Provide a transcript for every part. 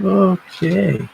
Okay.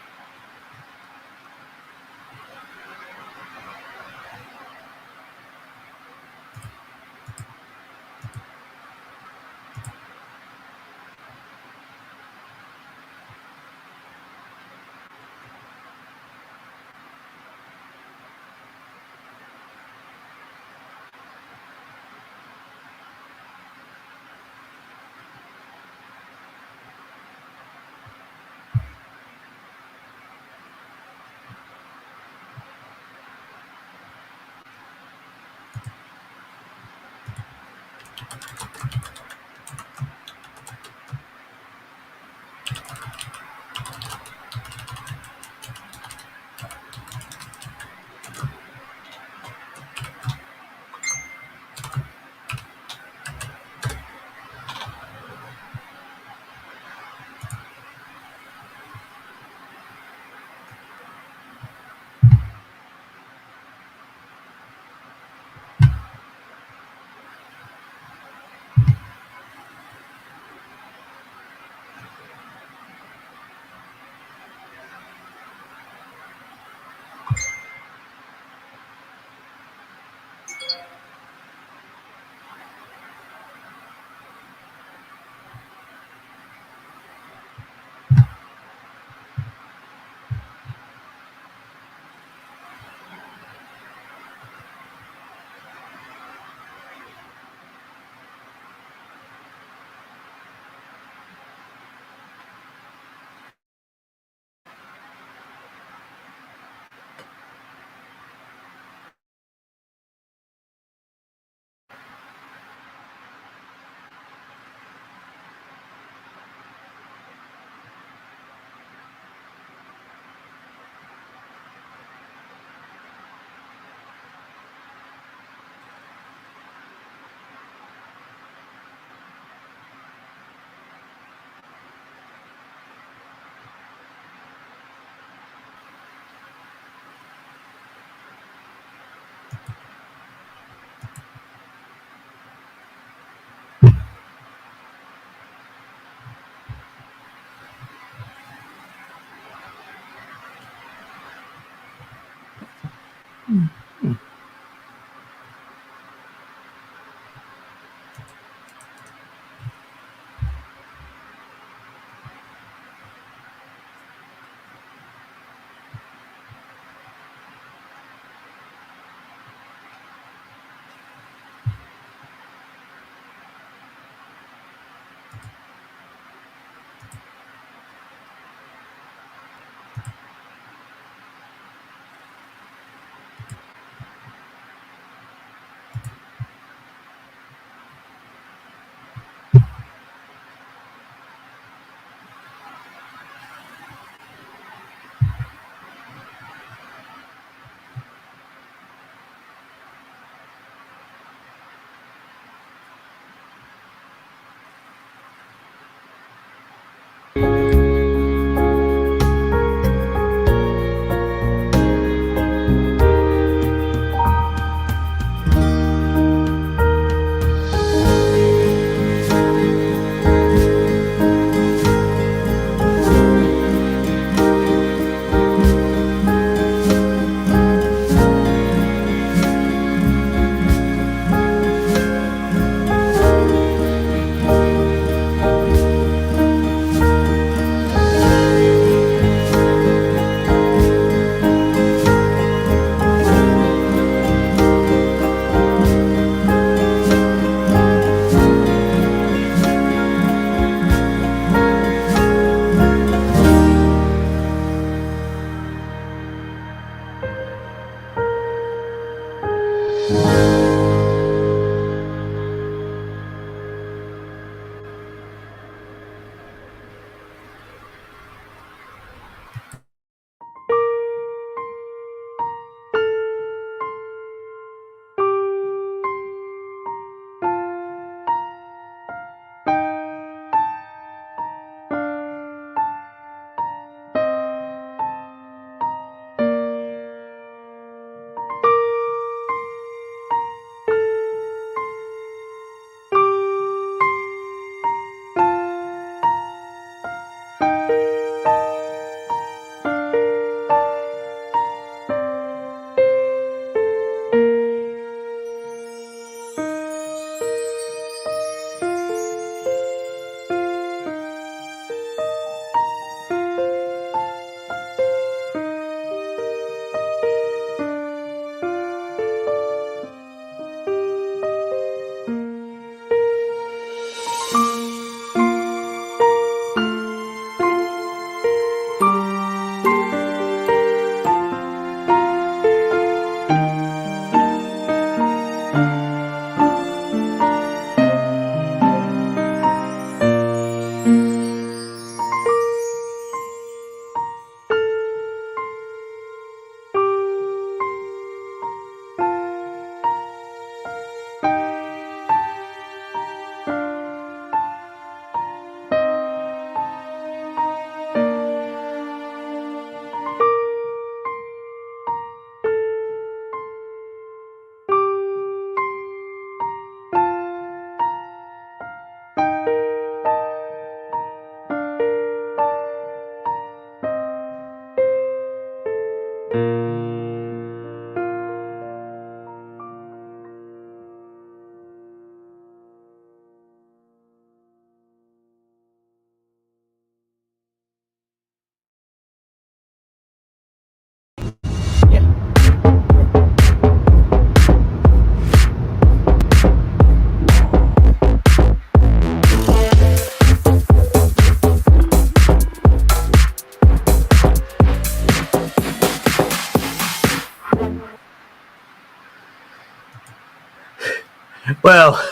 Well,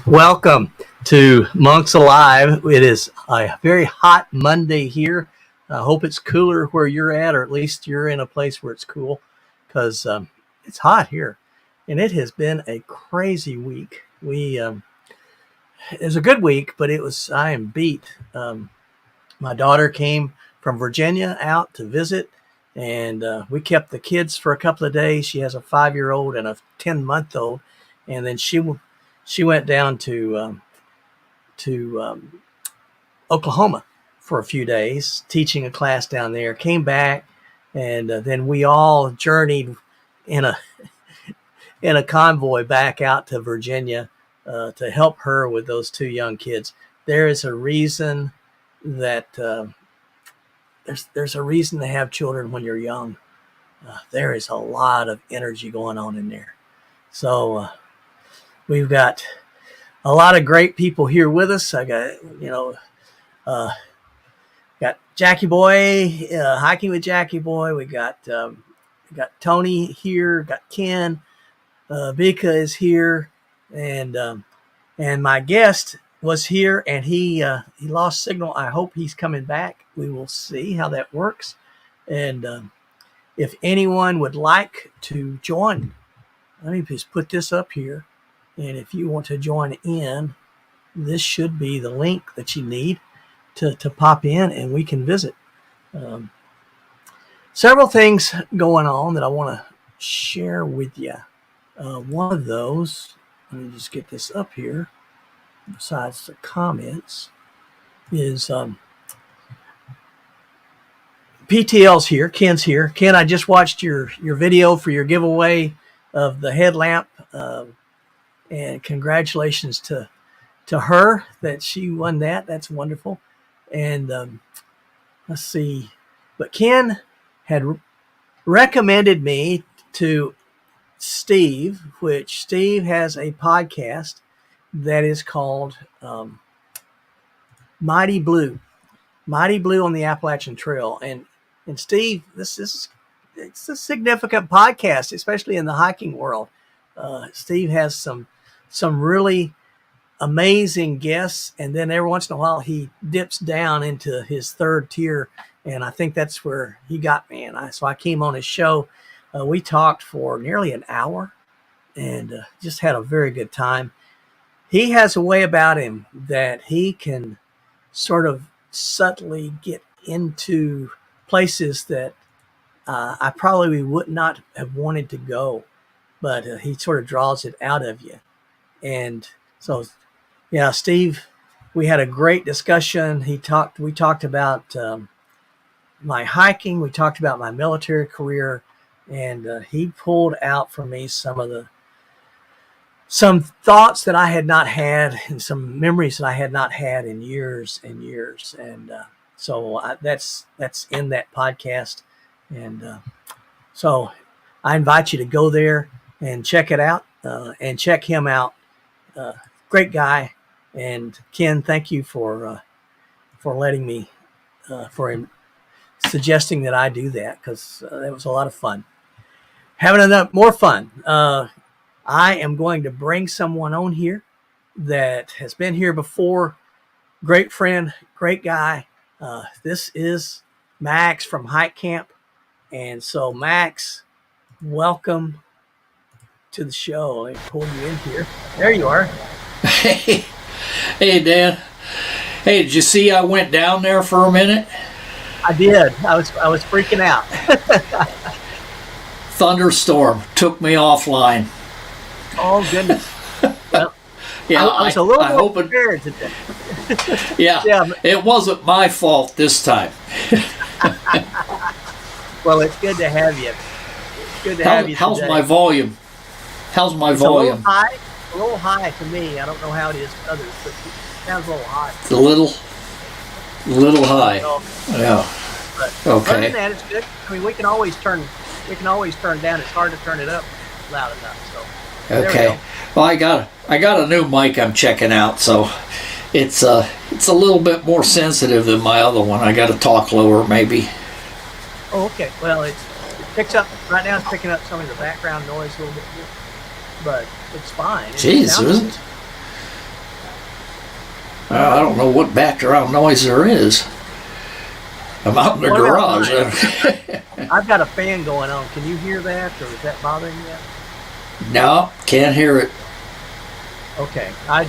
welcome to Monks Alive. It is a very hot Monday here. I hope it's cooler where you're at, or at least you're in a place where it's cool, because it's hot here, and it has been a crazy week. It was a good week, but I am beat. My daughter came from Virginia out to visit, and we kept the kids for a couple of days. She has a 5-year-old and a 10-month-old, and then she went down to Oklahoma for a few days, teaching a class down there. Came back, and then we all journeyed in a in a convoy back out to Virginia to help her with those two young kids. There is a reason that there's a reason to have children when you're young. There is a lot of energy going on in there. So we've got a lot of great people here with us. I got Jackie Boy, hiking with Jackie Boy. We got Tony here. Got Ken. Vika is here, and my guest was here, and he lost signal. I hope he's coming back. We will see how that works. And if anyone would like to join, let me just put this up here. And if you want to join in, this should be the link that you need to pop in, and we can visit. Several things going on that I want to share with you. One of those, let me just get this up here, besides the comments, is PTL's here. Ken's here. Ken, I just watched your video for your giveaway of the headlamp. And congratulations to her that she won that. That's wonderful. And let's see. But Ken had recommended me to Steve, which Steve has a podcast that is called Mighty Blue on the Appalachian Trail. And Steve, it's a significant podcast, especially in the hiking world. Steve has some really amazing guests, and then every once in a while he dips down into his third tier, and I think that's where he got me. And so I came on his show. We talked for nearly an hour, and just had a very good time. He has a way about him that he can sort of subtly get into places that I probably would not have wanted to go, but he sort of draws it out of you. And so, yeah, Steve, we had a great discussion. We talked about my hiking. We talked about my military career, and he pulled out for me some thoughts that I had not had, and some memories that I had not had in years and years. And that's in that podcast. And so I invite you to go there and check it out, and check him out. Great guy. And Ken, thank you for letting me, for him suggesting that I do that, because it was a lot of fun. Having more fun. I am going to bring someone on here that has been here before. Great friend, great guy. This is Max from Hike Camp. And so, Max, welcome to the show. Let me pull you in here. There you are. Hey, Dan. Hey, did you see I went down there for a minute? I did. I was freaking out. Thunderstorm took me offline. Oh goodness. Well, yeah, I was a little more prepared today. Yeah, it wasn't my fault this time. Well, it's good to have you. It's good to have you today. How's my volume? How's my volume? A little high to me. I don't know how it is to others, but it sounds a little high. It's a little high. Yeah. But okay. Other than that, it's good. I mean, we can always turn down. It's hard to turn it up loud enough. So. Okay. Well, I got a new mic I'm checking out, so it's a little bit more sensitive than my other one. I got to talk lower, maybe. Oh, okay. Well, it picks up right now. It's picking up some of the background noise a little bit. but it's fine. It Jeez, sounds isn't it? I don't know what background noise there is. I'm out in the What about garage. I've got a fan going on. Can you hear that, or is that bothering you? No, can't hear it. Okay, I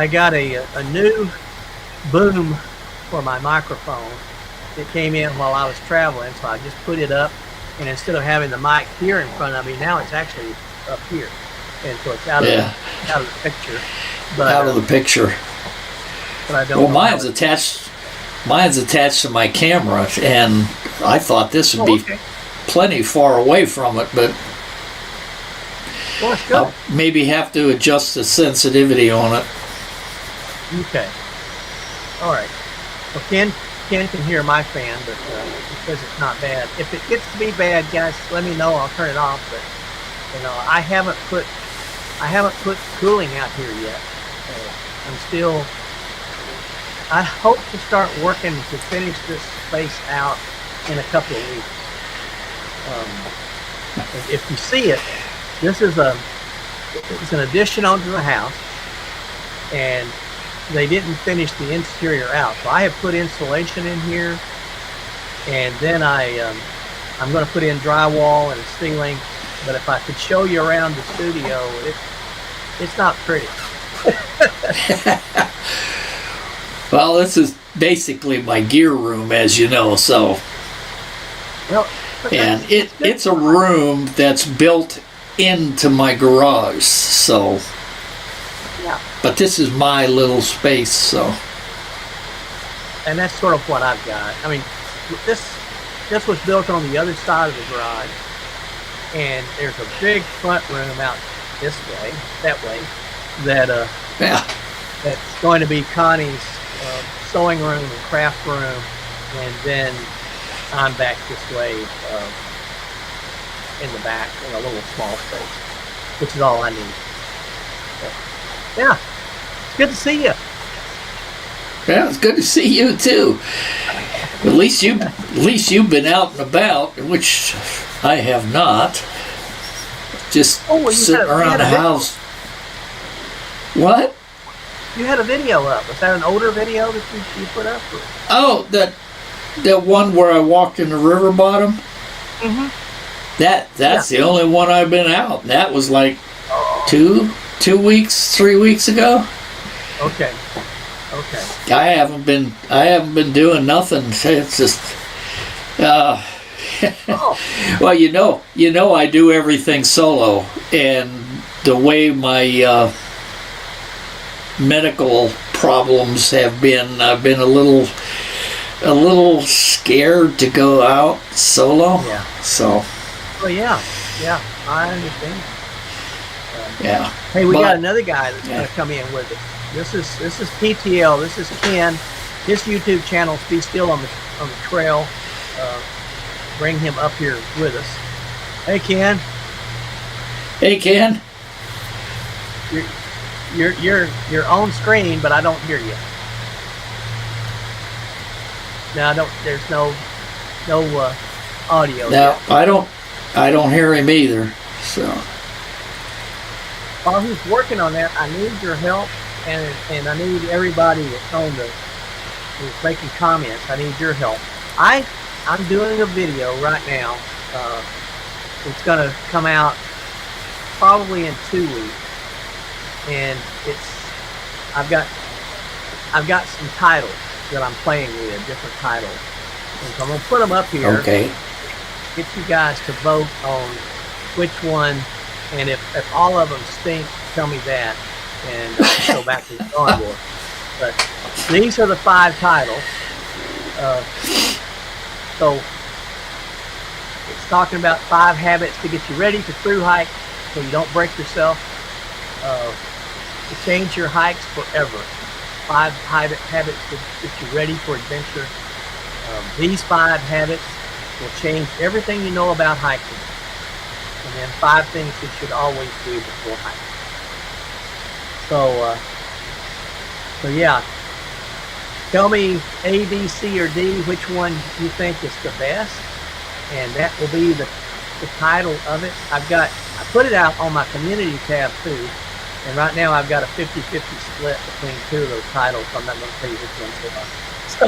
got a new boom for my microphone. It came in while I was traveling, so I just put it up, and instead of having the mic here in front of me, now it's actually up here, and so it's out of the picture. But Out of the picture. but I don't. Well, know mine's how attached. Mine's attached to my camera, and I thought this would be okay. plenty far away from it, but Well, it's good. I'll maybe have to adjust the sensitivity on it. Okay. All right. Well, Ken can hear my fan, but because it's not bad. If it gets to be bad, guys, let me know. I'll turn it off. But I haven't put cooling out here yet. I'm still. I hope to start working to finish this space out in a couple of weeks. If you see it, this is it's an addition onto the house, and they didn't finish the interior out. So I have put insulation in here, and then I'm going to put in drywall and a ceiling. But if I could show you around the studio, it's not pretty. Well, this is basically my gear room, as you know, so. Well, And it's a room that's built into my garage, so. Yeah. But this is my little space, so. And that's sort of what I've got. I mean, this was built on the other side of the garage, and there's a big front room out this way, that way, Yeah. that's going to be Connie's sewing room and craft room, and then I'm back this way in the back in a little small space, which is all I need. So, yeah, it's good to see you. Yeah, it's good to see you too. At least you've been out and about, which I have not. Just sitting around the house. What? You had a video up. Was that an older video that you put up? Or? Oh, that one where I walked in the river bottom. Mm-hmm. That's the only one I've been out. That was like 3 weeks ago. Okay. I haven't been doing nothing. It's just well, you know I do everything solo, and the way my medical problems have been, I've been a little scared to go out solo. Yeah. So. Well, yeah, I understand. Yeah. Hey, we got another guy that's going to come in with us. This is PTL. This is Ken. His YouTube channel, Be Still on the Trail. Bring him up here with us. Hey, Ken. Hey, Ken. You're on screen, but I don't hear you. No, there's no audio. No, yet. I don't hear him either. So. While he's working on that, I need your help, and I need everybody that's who's making comments. I need your help. I'm doing a video right now. It's going to come out probably in 2 weeks, and I've got some titles that I'm playing with, different titles, and so I'm going to put them up here. Okay. Get you guys to vote on which one, and if all of them stink, tell me that, and I'll go back to the drawing board. But these are the 5 titles. So it's talking about 5 habits to get you ready for through hike, so you don't break yourself. To change your hikes forever. 5 habits to get you ready for adventure. These 5 habits will change everything you know about hiking. And then 5 things you should always do before hiking. So yeah. Tell me A, B, C, or D which one you think is the best, and that will be the the title of it. I put it out on my community tab too. And right now I've got a 50-50 split between two of those titles. So I'm not going to tell you which one's the one. So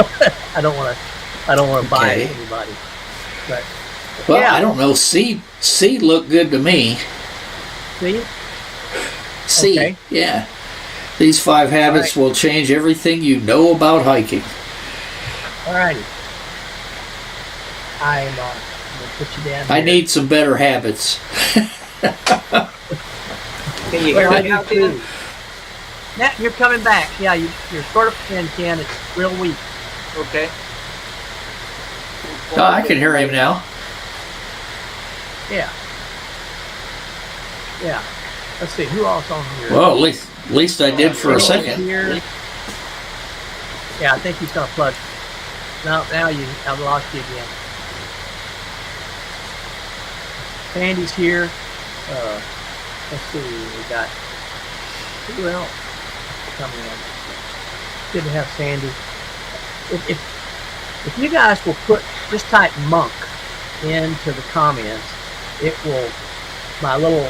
I don't want to bias anybody. But well, yeah. I don't know. C looked good to me. C? C, okay. Yeah. These 5 habits will change everything you know about hiking. All righty. I'm going to put you down here. I need some better habits. Can you hear me now, Ken? Now you're coming back. Yeah, you're sort of in, Ken. It's real weak. Okay. Oh, I can hear him now. Yeah. Yeah. Let's see, who else on here? Well, at least I did for a second. Here. Yeah, I think he's going to plug. No, now I've lost you again. Sandy's here. Let's see, we got who else coming in? Good to have Sandy. If you guys will just type monk into the comments, it will, my little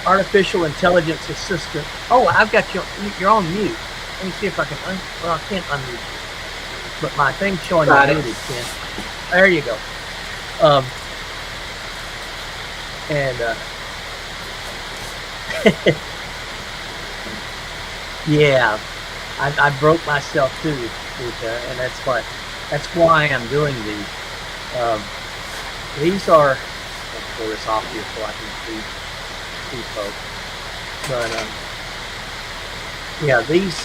artificial intelligence assistant. Oh, I've got you're on mute. Let me see if I can, well, I can't unmute you. But my thing's showing you muted, Ken. There you go. Yeah, I broke myself too, and that's why I'm doing these. These are, I'll pull this off here so I can see folks. But yeah, these.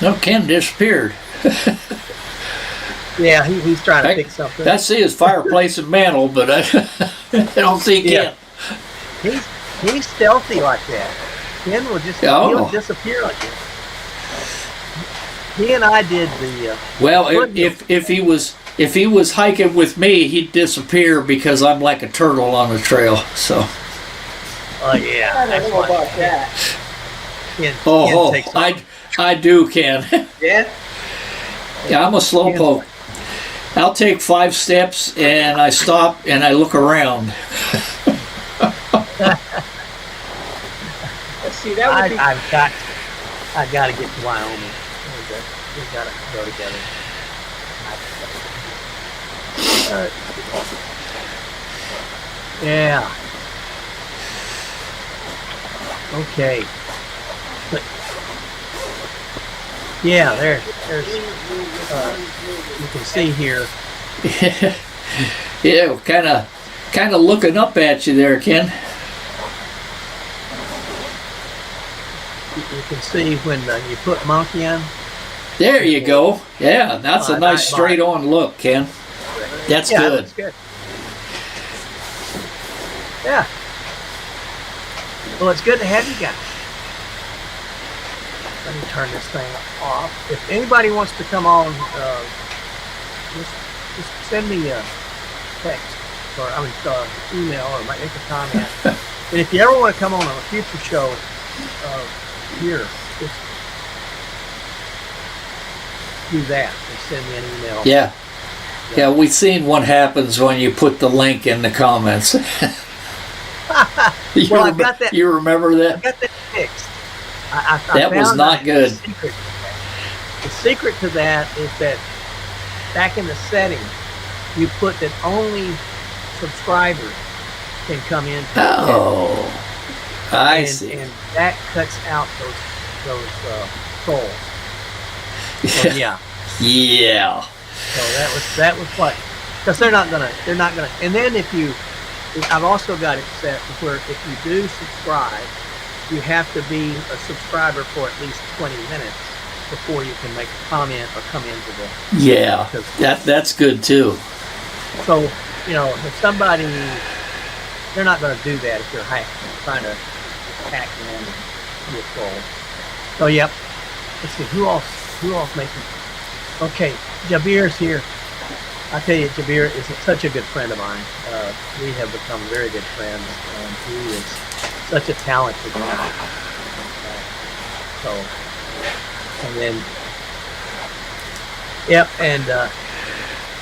No, Ken disappeared. Yeah, he's trying to fix something. I see his fireplace and mantle, but I don't see Ken. He's stealthy like that. Ken will just he'll disappear like that. He and I did the. Well, if he was hiking with me, he'd disappear because I'm like a turtle on the trail. So. Oh yeah, I don't know about that. Ken I do, Ken. Yeah. Yeah, I'm a slowpoke. I'll take 5 steps and I stop and I look around. Let's see, that would be... I've got to get to Wyoming. We got to go together. Yeah. Okay. Yeah, there's you can see here. Yeah, kind of looking up at you there, Ken. You can see when you put monk in. There you go. Yeah, that's a nice straight on look, Ken. That's good. That's good. Yeah. Well, it's good to have you guys. Let me turn this thing off. If anybody wants to come on, just send me a text or email or make a comment. And if you ever want to come on a future show here, just do that and send me an email. Yeah, we've seen what happens when you put the link in the comments. Well, I've got that. You remember that? I got that fixed. That was not good. The secret to that is that back in the settings, you put that only subscribers can come in. Oh, I see. And that cuts out those trolls. So, yeah. Yeah. So that was what, because they're not gonna. And then I've also got it set where if you do subscribe, you have to be a subscriber for at least 20 minutes before you can make a comment or come into the... Yeah, that's good too. So, if somebody... They're not going to do that if they're trying to hack in and be a troll. So, yep. Let's see, who else making... Okay, Jabir's here. I tell you, Jabir is such a good friend of mine. We have become very good friends. He is such a talented guy. And then, yep, and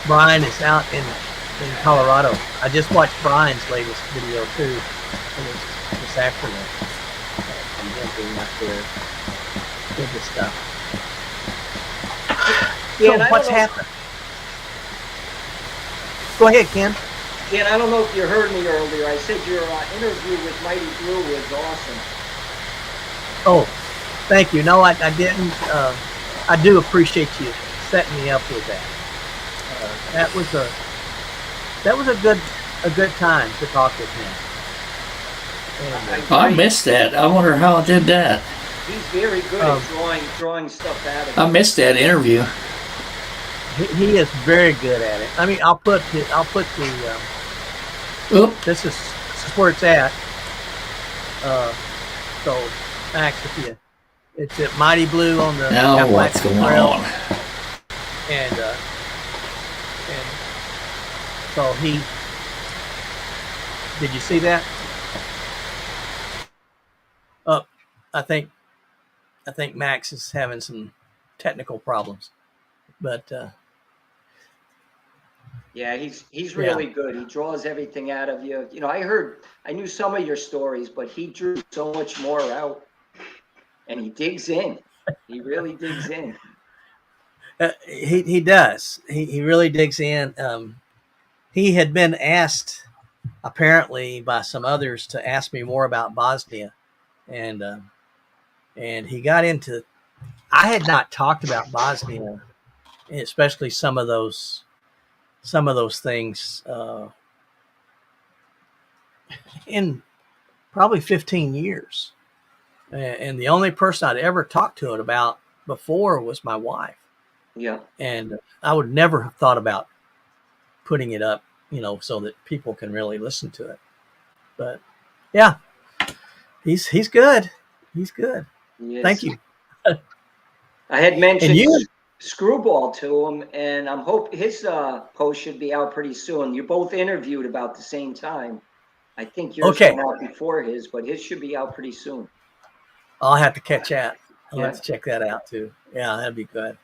Brian is out in Colorado. I just watched Brian's latest video too, and it's this afternoon. From him being out there with this stuff. Yeah, So what's happened? Go ahead, Ken. Dan, I don't know if you heard me earlier. I said your interview with Mighty Blue was awesome. Oh, thank you. No, I didn't. I do appreciate you setting me up with that. That was a good time to talk with him. And, I missed that. I wonder how I did that. He's very good at drawing stuff out of it. I missed that interview. he is very good at it. I mean, I'll put the this is where it's at. So Max, it's at Mighty Blue on the Now what's Appalachian going Trail. on? And so did you see that? I think Max is having some technical problems, but yeah, he's really good. He draws everything out of you. You know, I knew some of your stories, but he drew so much more out, and he digs in. He really digs in. He does. He really digs in. He had been asked, apparently, by some others to ask me more about Bosnia, and he got into. I had not talked about Bosnia, especially some of those things, in probably 15 years, and the only person I'd ever talked to it about before was my wife. Yeah, and I would never have thought about putting it up, so that people can really listen to it. But yeah, he's good. He's good. Yes. Thank you. I had mentioned you? Screwball to him, and I'm hope his post should be out pretty soon. You both interviewed about the same time. I think yours Okay. went out before his, but his should be out pretty soon. I'll have to catch that. I'll have to check that out too. Yeah, that'd be good.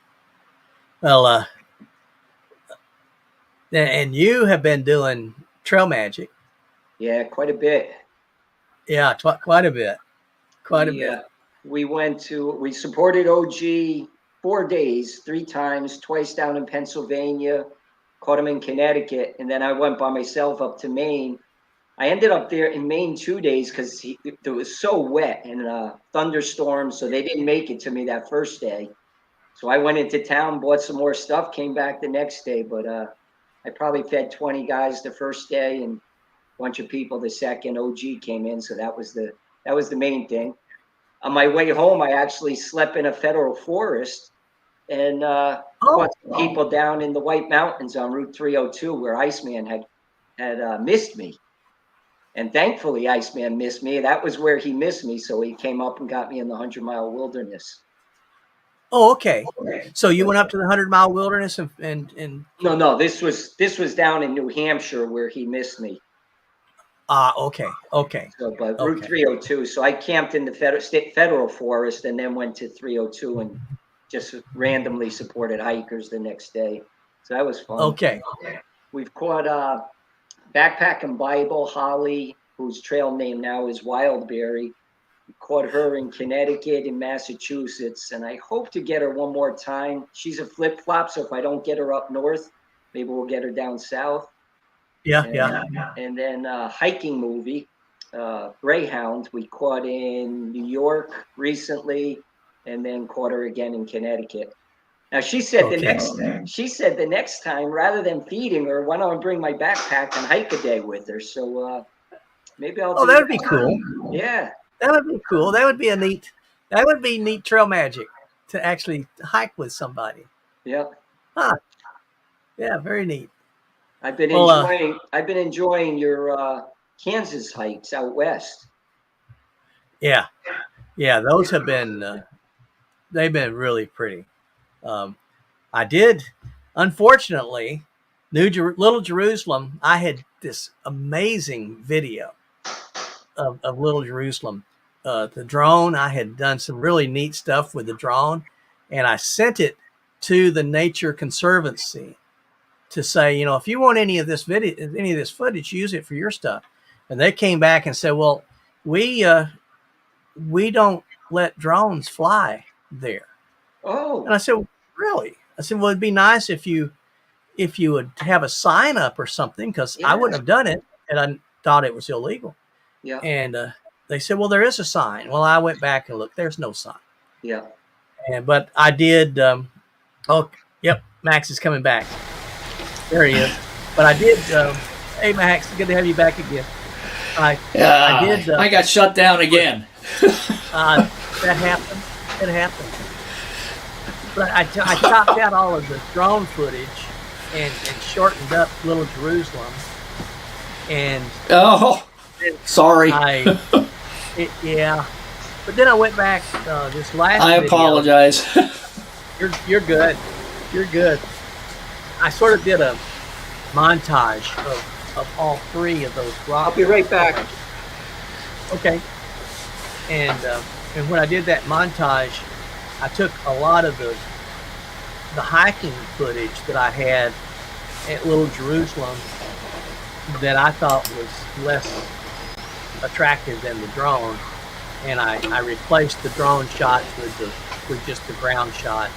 Well, and you have been doing trail magic. Yeah, quite a bit. Yeah, quite a bit. Quite a bit. We supported OG 4 days, 3 times, twice down in Pennsylvania, caught him in Connecticut, and then I went by myself up to Maine. I ended up there in Maine 2 days because it was so wet and thunderstorms, so they didn't make it to me that first day. So I went into town, bought some more stuff, came back the next day, but I probably fed 20 guys the first day and a bunch of people the second. OG came in, so that was the main thing. On my way home, I actually slept in a federal forest and caught some people down in the White Mountains on Route 302 where Iceman had missed me. And thankfully, Iceman missed me. That was where he missed me, so he came up and got me in the 100-mile wilderness. Oh, okay. So you went up to the 100-mile wilderness and No, this was down in New Hampshire where he missed me. Okay. So, but Route 302. So I camped in the federal forest and then went to 302 and just randomly supported hikers the next day. So that was fun. Okay. We've caught Backpack and Bible, Holly, whose trail name now is Wildberry. We caught her in Connecticut and Massachusetts, and I hope to get her one more time. She's a flip-flop, so if I don't get her up north, maybe we'll get her down south. Yeah. And then hiking movie, Greyhound, we caught in New York recently, and then caught her again in Connecticut. Now she said the next time, rather than feeding her, why don't I bring my backpack and hike a day with her? So maybe I'll. Oh, that would be cool. Yeah, that would be cool. That would be neat trail magic to actually hike with somebody. Yeah. Huh. Yeah, very neat. I've been enjoying your Kansas hikes out west. Yeah, those have been they've been really pretty. I did, unfortunately, Little Jerusalem. I had this amazing video of Little Jerusalem. The drone. I had done some really neat stuff with the drone, and I sent it to the Nature Conservancy. to say, if you want any of this footage, use it for your stuff. And they came back and said, well, we don't let drones fly there. Oh. And I said, really? I said, well, it'd be nice if you would have a sign up or something, because I wouldn't have done it, and I thought it was illegal. Yeah. And they said, well, there is a sign. Well, I went back and looked. There's no sign. Yeah. But I did. Yep, Max is coming back. There he is. But I did. Hey, Max, good to have you back again. I did. I got shut down again. That happened. It happened. But I chopped out all of the drone footage and shortened up Little Jerusalem. And sorry. Yeah. But then I went back this last. I apologize. You're good. You're good. I sort of did a montage of all three of those rocks. I'll be right back. Okay. And when I did that montage, I took a lot of the hiking footage that I had at Little Jerusalem that I thought was less attractive than the drone, and I replaced the drone shots with just the ground shots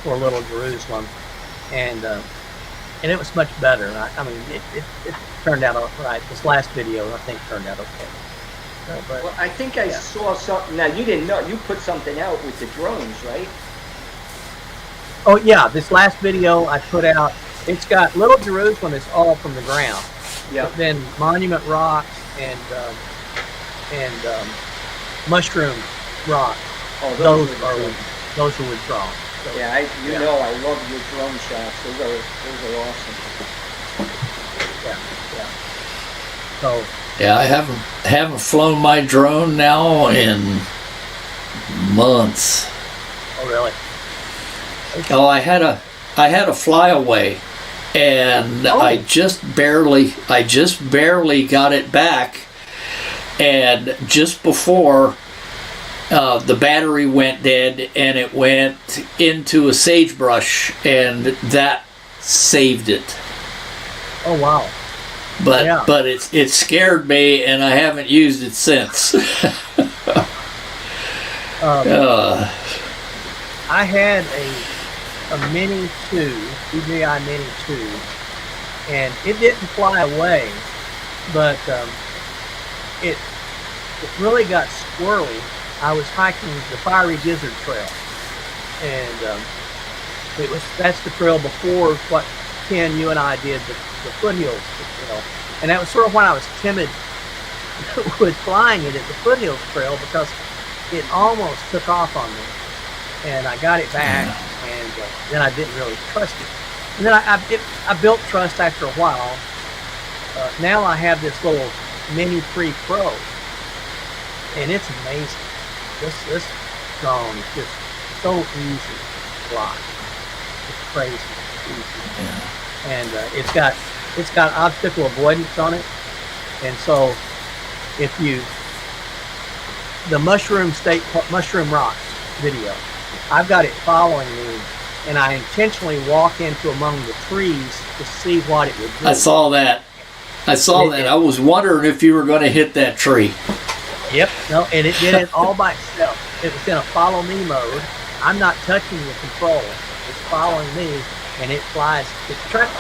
for Little Jerusalem, and it was much better. I mean, it turned out all right. This last video, I think, turned out okay. But, well, I think I saw something. Now, you didn't know. You put something out with the drones, right? Oh, yeah. This last video I put out, it's got Little Jerusalem is all from the ground. Yeah. But then Monument Rocks and Mushroom Rock, Oh, those are withdrawn. So, yeah, I love your drone shots. Those are awesome. Yeah. So. Yeah, I haven't flown my drone now in months. Oh, really? Okay. Oh, I had a flyaway, and I just barely got it back, and just before the battery went dead, and it went into a sagebrush, and that saved it. Oh, wow. But it scared me, and I haven't used it since. I had a Mini 2, DJI Mini 2, and it didn't fly away, but it really got squirrely. I was hiking the Fiery Gizzard Trail, and that's the trail before what Ken, you and I did the foothills, and that was sort of when I was timid with flying it at the foothills trail, because it almost took off on me, and I got it back, and then I didn't really trust it, and then I built trust after a while. Now I have this little Mini 3 Pro, and it's amazing. This drone is just so easy to fly. It's crazy easy. Yeah. And it's got obstacle avoidance on it, and so if the Mushroom Rocks video, I've got it following me, and I intentionally walk into among the trees to see what it would do. I saw that. I was wondering if you were going to hit that tree. Yep. No, and it did it all by itself. It was in a follow me mode. I'm not touching the control. It's following me, and it flies.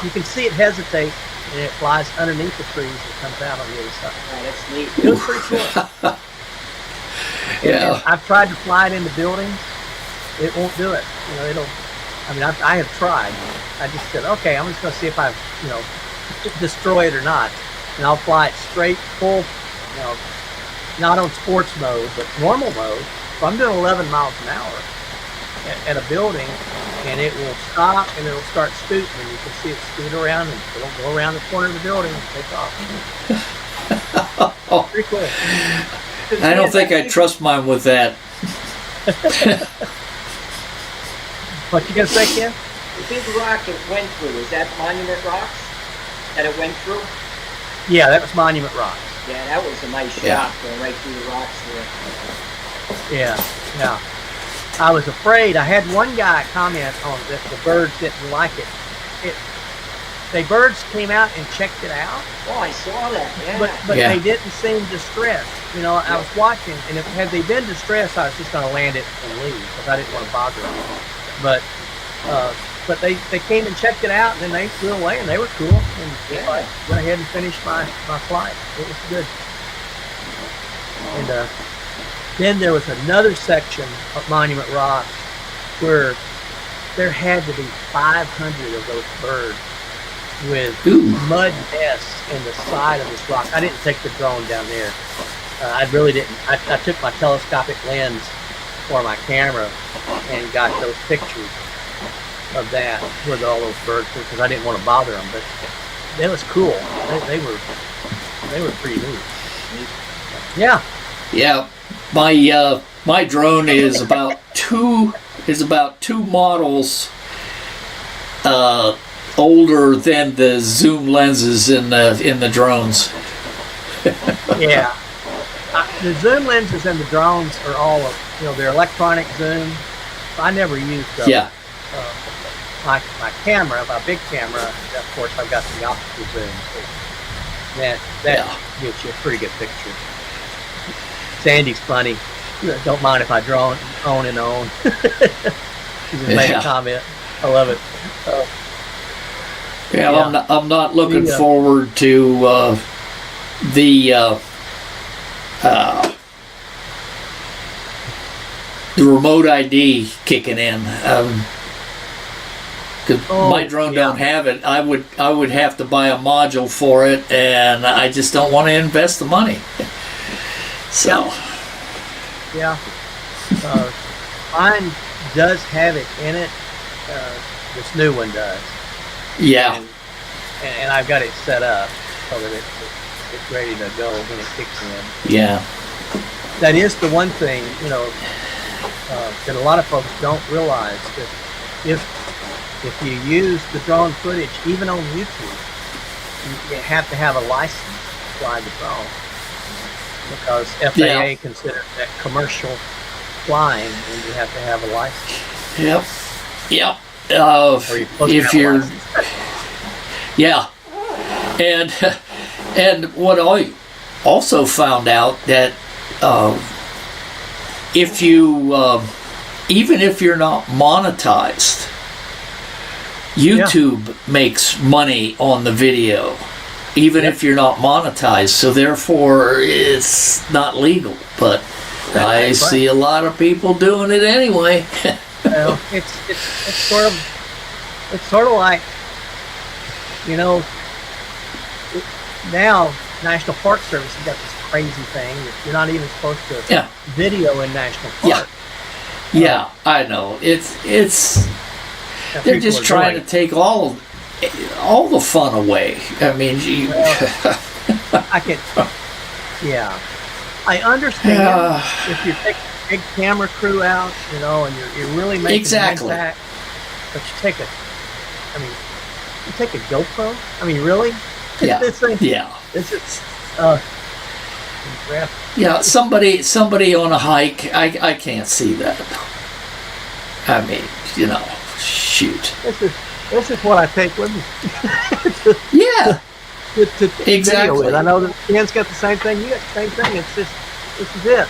You can see it hesitate, and it flies underneath the trees and comes out on the other side. Oh, that's neat. It was pretty cool. Yeah. And I've tried to fly it into buildings. It won't do it. I have tried. I just said, okay, I'm just going to see if I, destroy it or not. And I'll fly it straight, full, not on sports mode, but normal mode. So I'm doing 11 miles an hour at a building, and it will stop, and it'll start scooting, and you can see it scoot around, and it'll go around the corner of the building and take off. Pretty cool. I don't think I trust mine with that. What you gonna say, Ken? The big rock it went through, is that Monument Rocks that it went through? Yeah, that was Monument Rocks. Yeah, that was a nice shot going right through the rocks there. Yeah. I was afraid. I had one guy comment on that the birds didn't like it. birds came out and checked it out, Oh, I saw that. Yeah. but Yeah. they didn't seem distressed. You know, I was watching, and if had they been distressed, I was just going to land it and leave because I didn't want to bother them. But they came and checked it out, and then they flew away, and they were cool. And Yeah. I went ahead and finished my flight. It was good. And then there was another section of Monument Rock where there had to be 500 of those birds with Ooh. mud nests in the side of this rock. I didn't take the drone down there. I really didn't. I took my telescopic lens for my camera and got those pictures of that where all those birds were because I didn't want to bother them. But that was cool. They were pretty neat. Yeah. Yeah, my drone is about two models older than the zoom lenses in the drones. Yeah. The zoom lenses in the drones are all, they're electronic zoom. I never used those. Yeah, My camera, my big camera, of course, I've got the optical zoom. So that Yeah. gives you a pretty good picture. Sandy's funny. Don't mind if I draw on and on. She just made Yeah. a comment. I love it. yeah. Yeah. I'm not looking Yeah. forward to the remote ID kicking in. 'Cause my drone yeah. don't have it. I would have to buy a module for it, and I just don't want to invest the money. So Yeah. Mine does have it in it. This new one does. yeah, And I've got it set up so that it's ready to go when it kicks in. yeah, That is the one thing, that a lot of folks don't realize that if you use the drone footage, even on YouTube, you have to have a license to fly the drone because FAA Yeah. considers that commercial flying, and you have to have a license. yep, yep. Or you're supposed to If have a you're, license. yeah, and what I also found out that if you even if you're not monetized, YouTube makes money on the video, even if you're not monetized. So therefore, it's not legal. But I That's right. see a lot of people doing it anyway. Well, it's sort of like, now National Park Service has got this crazy thing that you're not even supposed to Yeah. video in national Yeah. park. Yeah, I know. It's Now, they're people just are trying doing to take all the fun away. I mean, I can, yeah. I understand if you take a big camera crew out, and you're really making Exactly. an impact, but you take a GoPro. I mean, really? yeah, This thing, yeah. this is incredible. Yeah, somebody on a hike, I can't see that. I mean, shoot. This is what I take with me. Yeah, to Exactly. video with. I know that Ken's got the same thing. You got the same thing. It's just, this is it.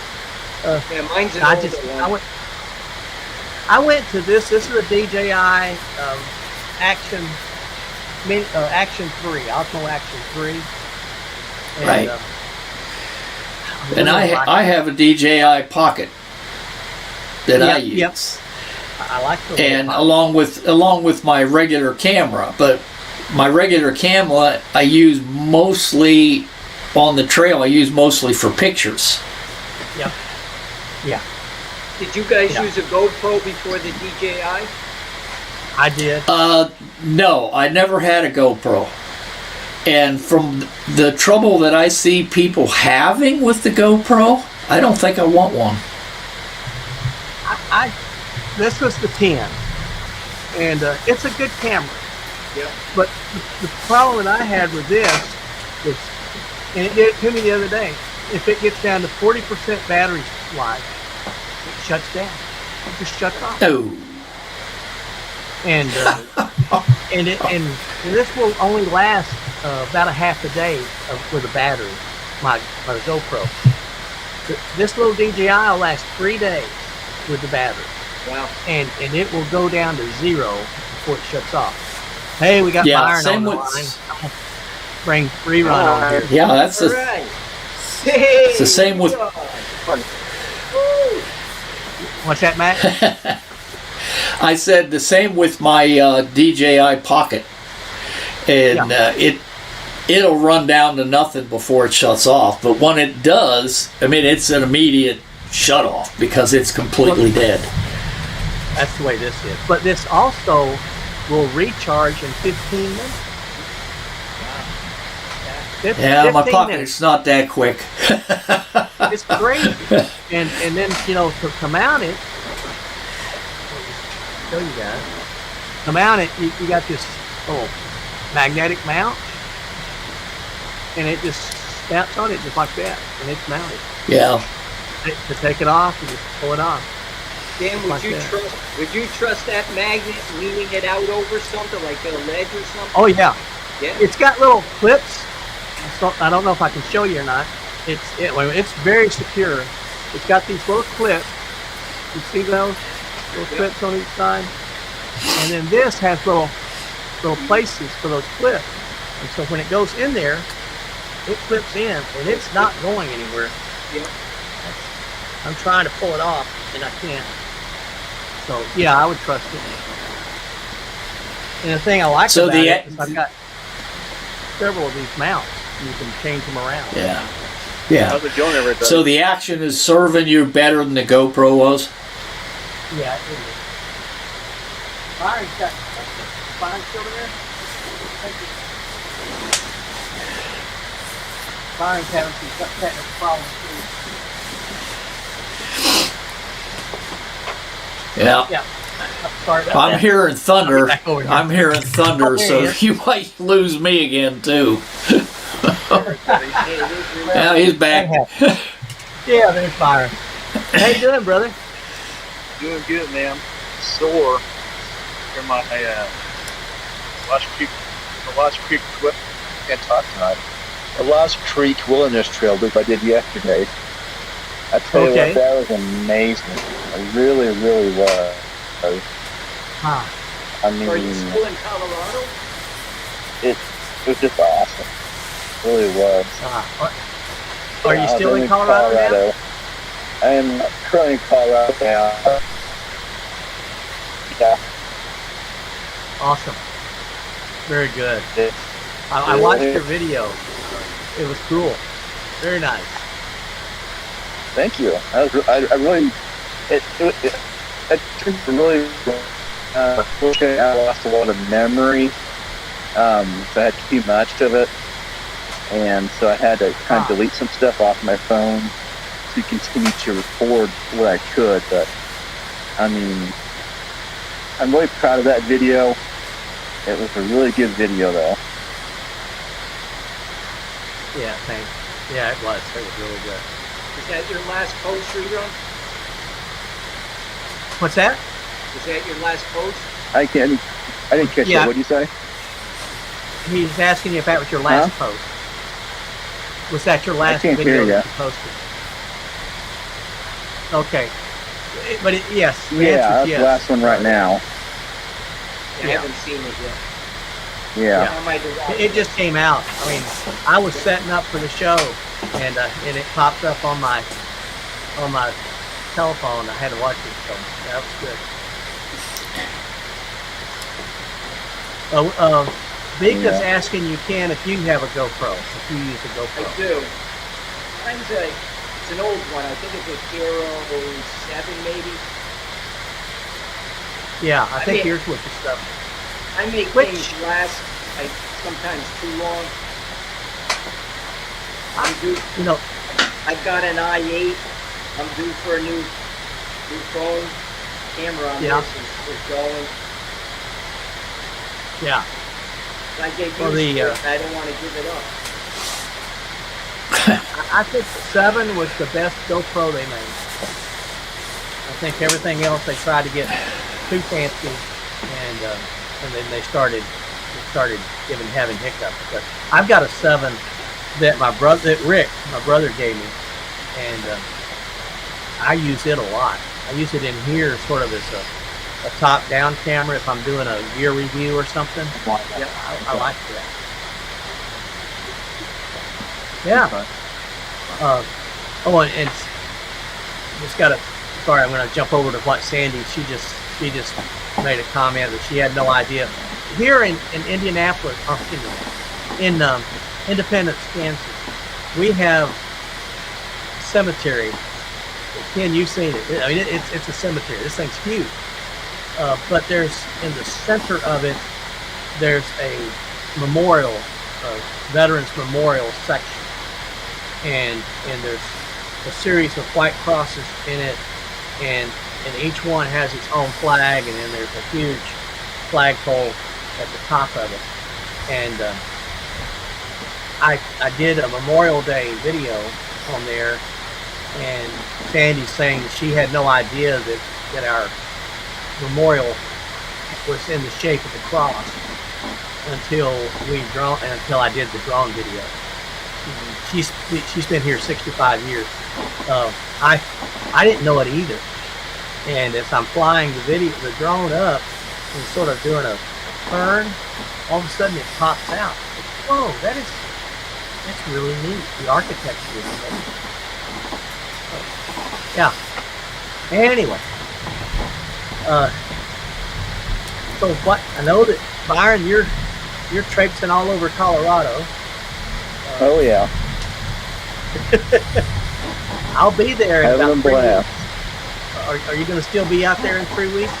Yeah, mine's an I older just, one. I went to this. This is a DJI Action Action 3, Osmo Action 3. And, Right. And really like I have a DJI Pocket that I Yep, use. yep. I like the And little along with my regular camera, but my regular camera I use mostly on the trail. I use mostly for pictures. Yeah. Yeah. Did you guys Yeah. use a GoPro before the DJI? I did. No, I never had a GoPro. And from the trouble that I see people having with the GoPro, I don't think I want one. This was the 10, and it's a good camera. Yeah. But the problem that I had with this was, and it did it to me the other day, if it gets down to 40% battery life, it shuts down. It just shuts off. Oh, And and this will only last about a half a day with a battery. My GoPro. This little DJI will last 3 days with the battery. Wow. And it will go down to 0 before it shuts off. Hey, we got Byron on the line. Bring rerun on here. Yeah, that's All the, right. it's the same with. What's that, Matt? I said the same with my DJI Pocket, and it'll run down to nothing before it shuts off. But when it does, I mean, it's an immediate shut off because it's completely dead. That's the way this is. But this also will recharge in 15 minutes. Yeah, my 15 Pocket's minutes. not that quick. It's crazy. And then, to mount it, show you guys. To mount it, you got this little magnetic mount, and it just snaps on it just like that, and it's mounted. Yeah. To take it off, you just pull it off. Dan, would you trust that magnet leaning it out over something like a ledge or something? Oh yeah, Yeah. it's got little clips. So I don't know if I can show you or not. It's very secure. It's got these little clips. You see those little clips on each side, and then this has little places for those clips. And so when it goes in there, it clips in, and it's not going anywhere. Yeah. I'm trying to pull it off, and I can't. So yeah, I would trust it. And the thing I like about it is I've got several of these mounts. You can change them around. Yeah. Yeah. How's it going, everybody? So the action is serving you better than the GoPro was? Yeah, it is. Byron's still there? Byron's having some technical problems too. Yeah. Yeah. Sorry about I'm that. hearing thunder. Back over here. I'm hearing thunder, so you might lose me again too. Yeah, he's back. Yeah, there's Byron. How you doing, brother? Doing good, man. Sore. You're my Lost Creek can't talk tonight. The Lost Creek Wilderness Trail loop I did yesterday. I tell you what, that was amazing. It really, really was. Huh. I mean, Are you still in Colorado? it was just awesome. It really was. Are you still in Colorado now? I am currently in Colorado now. Yeah. Awesome. Very good. It- I watched your video. It was cool. Very nice. Thank you. I really, it really, unfortunately, I lost a lot of memory. So I had too much of it. And so I had to kind of delete some stuff off my phone to continue to record what I could. But, I mean, I'm really proud of that video. It was a really good video, though. Yeah, thanks. Yeah, it was. It was really good. Is that your last post, rerun? What's that? Is that your last post? I didn't catch that. What did you say? He's asking you if that was your last post. Was that your last can't video hear that ya. you posted? Okay. But yes. The Yeah, answer that's is yes. the last one right now. I haven't seen it yet. Yeah. I might have- It just came out. I mean, I was setting up for the show, and it popped up on my telephone. I had to watch it, so that was good. Vika's asking you, Ken, if you have a GoPro, if you use a GoPro. I do. It's an old one. I think it's a Hero 7 maybe. Yeah, I think mean- here's what the stuff. I make things last like sometimes too long. I'm due. You know, I've got an i8. I'm due for a new phone. Camera on Yeah. this is going. yeah. I get used Well, to it. I don't want to give it up. I think the 7 was the best GoPro they made. I think everything else they tried to get too fancy, and and then they started having hiccups. But I've got a 7 that Rick, my brother, gave me, and I use it a lot. I use it in here sort of as a top-down camera if I'm doing a gear review or something. Yeah, I like that. Yeah. And just got to. Sorry, I'm going to jump over to what Sandy. She just made a comment that she had no idea. Here in Indianapolis, in Independence, Kansas, we have a cemetery. Ken, you've seen it. I mean, it's a cemetery. This thing's huge. But there's, in the center of it, there's a memorial, veterans memorial section, and there's a series of white crosses in it, and each one has its own flag, and then there's a huge flagpole at the top of it. And I did a Memorial Day video on there, and Sandy's saying that she had no idea that our memorial was in the shape of the cross until I did the drone video. She's been here 65 years. I didn't know it either. And as I'm flying the drone up and sort of doing a turn, all of a sudden it pops out. Whoa, that's really neat. The architecture is amazing. Yeah. Anyway, so what? I know that Byron, you're traipsing all over Colorado. Oh yeah. I'll be there in Having about a 3 blast. weeks. Are you going to still be out there in 3 weeks?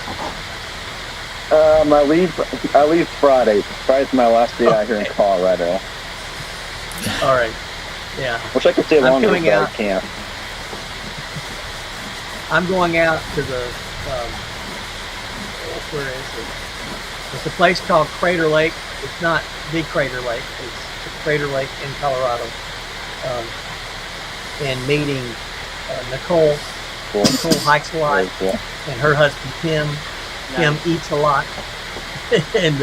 I leave Friday. Friday's my last day out here in Colorado. All right. Yeah. Wish I could stay I'm longer, coming but I out. can't. I'm going out to the where is it? It's a place called Crater Lake. It's not the Crater Lake. It's Crater Lake in Colorado. And meeting Nicole. Cool. Nicole hikes a lot, Very cool. and her husband Tim. Tim eats a lot, and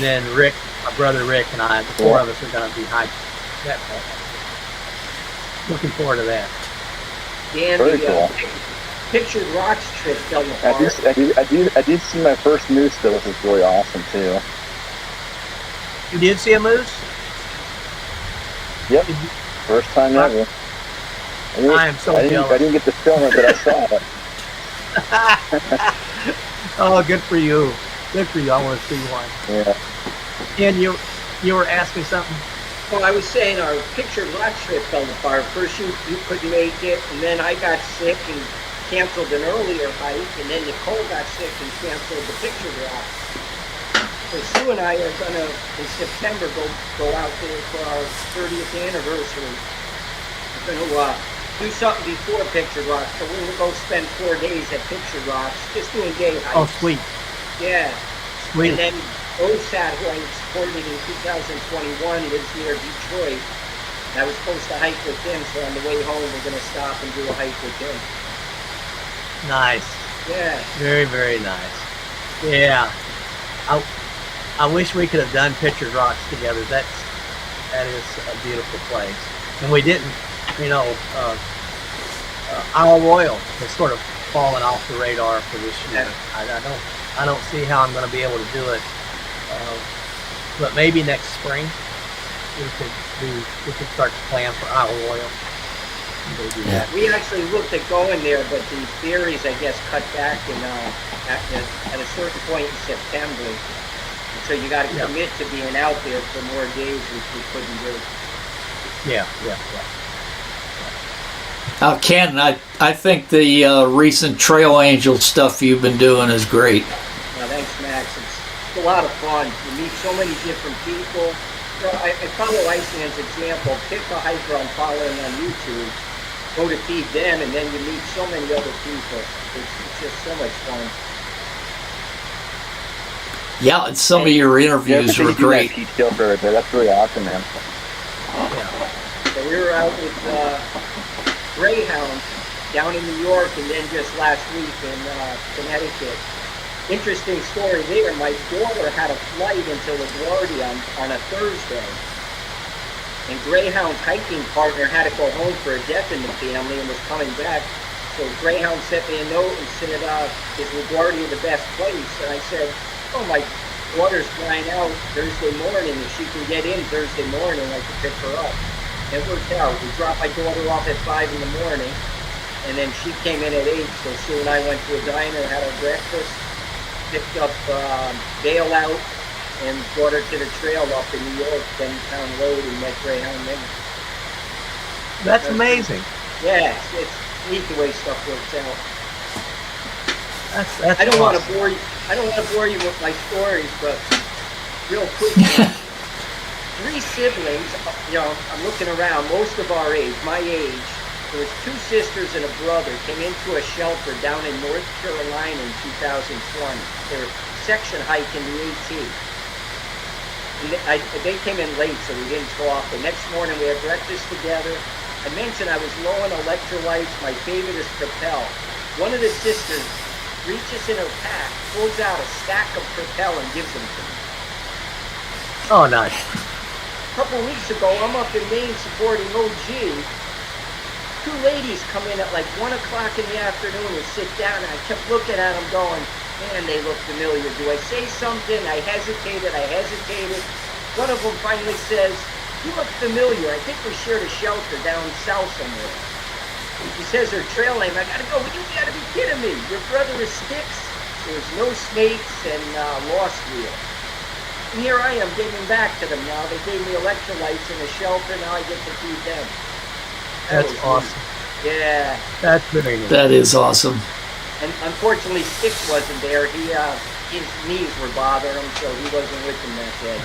then Rick, my brother Rick, and I, the four of us are going to be hiking that part. Looking forward to that. Dan, Very the cool. Pictured Rocks trip fell apart. I did see my first moose though, which was really awesome too. You did see a moose? Yep. First time ever. I am so jealous. I didn't get to film it, but I saw it. Oh, good for you. Good for you. I want to see one. Yeah. And you were asking something? Well, I was saying our Pictured Rocks trip fell apart. First you couldn't make it, and then I got sick and canceled an earlier hike, and then Nicole got sick and canceled the Pictured Rocks. So Sue and I are gonna in September go out there for our 30th anniversary. We're gonna do something before Pictured Rocks. So we're gonna go spend 4 days at Pictured Rocks, just doing day hikes. Oh, sweet. Yeah. Sweet. And then OSAT, who I supported in 2021, lives near Detroit. And I was supposed to hike with him, so on the way home we're gonna stop and do a hike with him. Nice. Yeah. Very, very nice. Yeah. I wish we could have done Pictured Rocks together. That is a beautiful place. And we didn't, Isle Royal has sort of fallen off the radar for this year. I don't see how I'm going to be able to do it. But maybe next spring we could start to plan for Isle Royal. Yeah. We actually looked at going there, but the ferries, I guess, cut back at a certain point in September. So you got to commit to being out there for more days, which we couldn't do. Yeah. Ken, I think the recent Trail Angel stuff you've been doing is great. Well, thanks, Max. It's a lot of fun. You meet so many different people. I follow Iceman's example. Pick a hiker I'm following on YouTube, go to feed them, and then you meet so many other people. It's just so much fun. Yeah, and some of your interviews were great. Pete Kilfer right there. That's really awesome, man. So we were out with Greyhound down in New York, and then just last week in Connecticut. interesting story there. My daughter had a flight into LaGuardia on a Thursday. And Greyhound's hiking partner had to go home for a death in the family and was coming back. So Greyhound sent me a note and said, is LaGuardia the best place? And I said, oh, my daughter's flying out Thursday morning. If she can get in Thursday morning, I can pick her up. And it worked out. We dropped my daughter off at 5 in the morning, and then she came in at 8. So Sue and I went to a diner, had our breakfast, picked up bail out, and brought her to the trail up in New York, Bentown Road, and met Greyhound there. That's amazing. Yeah, it's neat the way stuff works out. That's I don't want to awesome. bore you. I don't want to bore you with my stories, but real quick, 3 siblings. I'm looking around. Most of our age, my age. There was 2 sisters and a brother came into a shelter down in North Carolina in 2020. They were section hiking the AT. And they came in late, so we didn't talk. The next morning, we had breakfast together. I mentioned I was low on electrolytes. My favorite is Propel. One of the sisters reaches in her pack, pulls out a stack of Propel and gives them to me. Oh, nice. A couple of weeks ago, I'm up in Maine supporting OG. 2 ladies come in at like 1 o'clock in the afternoon and sit down, and I kept looking at them going, man, they look familiar. Do I say something? I hesitated. One of them finally says, you look familiar. I think we shared a shelter down south somewhere. She says her trail name. I gotta go. You gotta be kidding me. Your brother is Styx. There's no snakes and Lost Wheel. And here I am giving back to them now. They gave me electrolytes in a shelter. Now I get to feed them. That's was awesome. neat. Yeah. That's very neat. That is awesome. And unfortunately, Styx wasn't there. His knees were bothering him, so he wasn't with them that day.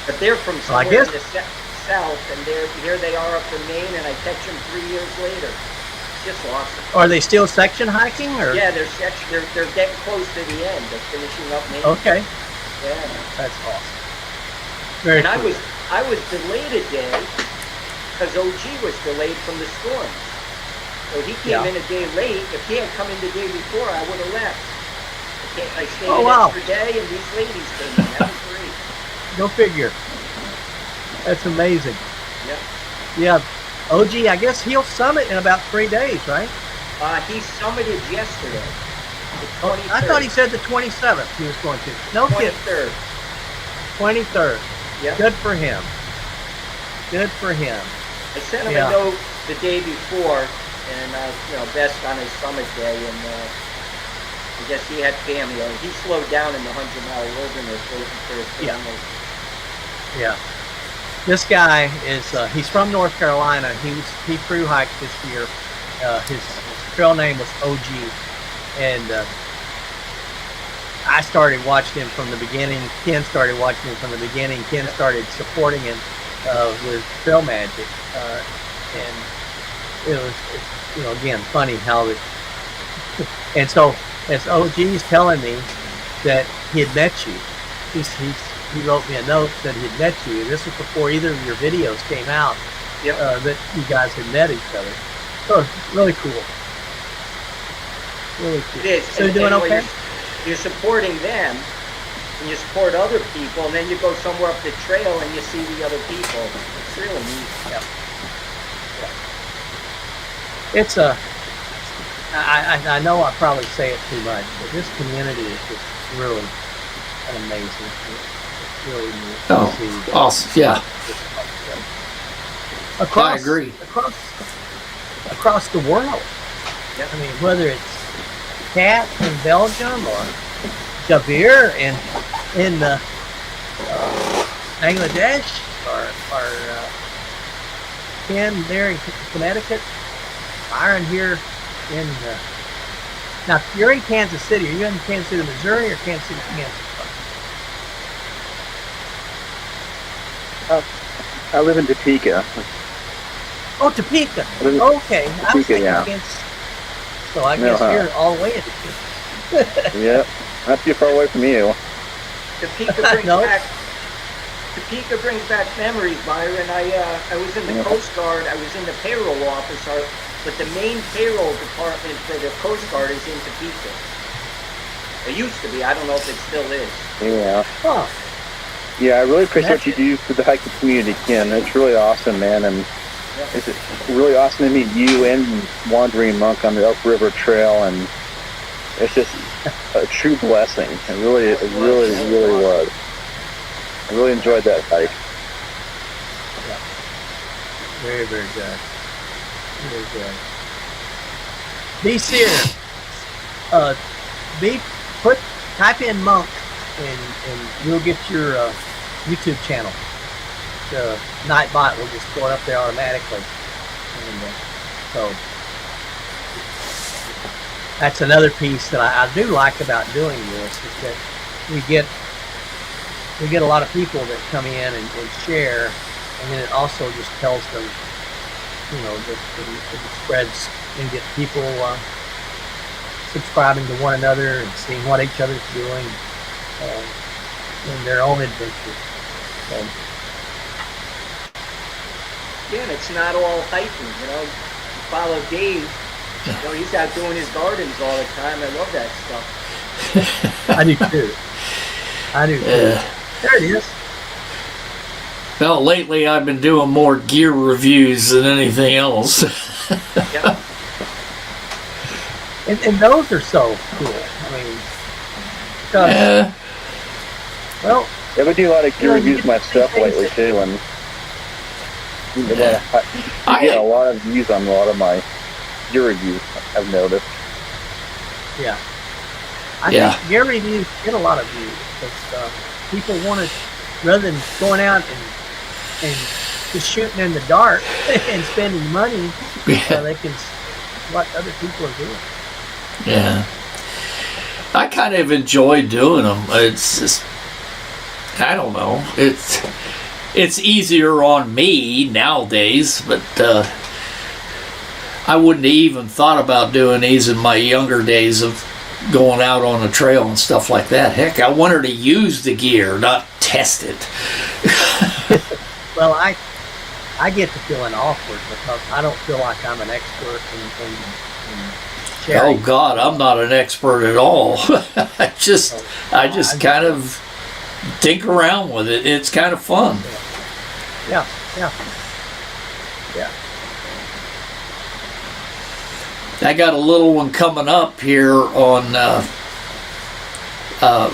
But they're from Well, I somewhere in guess- the south, and here they are up in Maine, and I catch them 3 years later. It's just awesome. Are they still section hiking, or? Yeah, they're getting close to the end. They're finishing up Maine. Okay, Yeah. that's awesome. Very And cool. I was delayed a day because OG was delayed from the storm. So he came Yeah. in a day late. If he had come in the day before, I would have left. I stayed Oh, an wow. extra day, and these ladies came in. That was great. Go figure. That's amazing. Yep. Yeah, OG, I guess he'll summit in about 3 days, right? He summited yesterday. The 23rd. I thought he said the 27th he was going to. No kidding. 23rd. 23rd. Yep. Good for him. Good for him. I sent him Yeah. a note the day before, and best on his summit day, and I guess he had family. He slowed down in the 100-mile wilderness waiting for his Yeah. family. Yeah. This guy is, he's from North Carolina. He thru hiked this year. His trail name was OG. And I started watching him from the beginning. Ken started watching him from the beginning. Ken started supporting him with Trail Magic. And it was, again, funny how it. And so, as OG's telling me that he had met you, he wrote me a note that he had met you. This was before either of your videos came out. Yep. That you guys had met each other. So it's really cool. Really cool. It is. So you're doing when okay? You're supporting them, and you support other people, and then you go somewhere up the trail and you see the other people. It's really neat. It's a. I know I probably say it too much, but this community is just really amazing. It's really neat to Oh, see. awesome. Yeah. Across, I agree. Across the world. Yep. I mean, whether it's Kat in Belgium or Javier in Bangladesh or Ken there in Connecticut, Byron here in now you're in Kansas City. Are you in Kansas City, Missouri, or Kansas City, Kansas? I live in Topeka. Oh, Topeka. Live in Okay, I was Topeka, thinking yeah. Kansas. So I guess Uh-huh. you're all the way in Topeka. Yep, not too far away from you. No. Topeka brings back memories, Byron. I was in the Yeah. Coast Guard. I was in the payroll office, but the main payroll department for the Coast Guard is in Topeka. It used to be. I don't know if it still is. Yeah. Huh. Yeah, I really appreciate what you do for the hiking community, Ken. It's really awesome, man. And it's really awesome to meet you and Wandering Monk on the Elk River Trail. And it's just a true blessing. It really was. I really enjoyed that hike. Very, very good. Very good. Be serious. Type in Monk and you'll get your YouTube channel. The Nightbot will just go up there automatically. And so that's another piece that I do like about doing this, is that we get a lot of people that come in and share, and then it also just tells them, you know, that it spreads and get people subscribing to one another and seeing what each other's doing in their own adventures. So, Yeah, and it's not all hiking, you know. You follow Dave, you know, he's out doing his gardens all the time. I love that stuff. I do too. There it is. Well, lately I've been doing more gear reviews than anything else. Yeah. And those are so cool. I mean, because, well, Yeah, we do a lot of gear reviews of my stuff lately too, and I get a lot of views on a lot of my gear reviews, I've noticed. yeah. I think gear reviews get a lot of views because people want to, rather than going out and just shooting in the dark and spending money, they can what other people are doing. Yeah. I kind of enjoy doing them. It's just, I don't know. It's easier on me nowadays, but I wouldn't have even thought about doing these in my younger days of going out on the trail and stuff like that. Heck, I wanted to use the gear, not test it. Well, I get to feeling awkward because I don't feel like I'm an expert in sharing. Oh God, I'm not an expert at all. I just kind of dink around with it. It's kind of fun. Yeah. I got a little one coming up here on I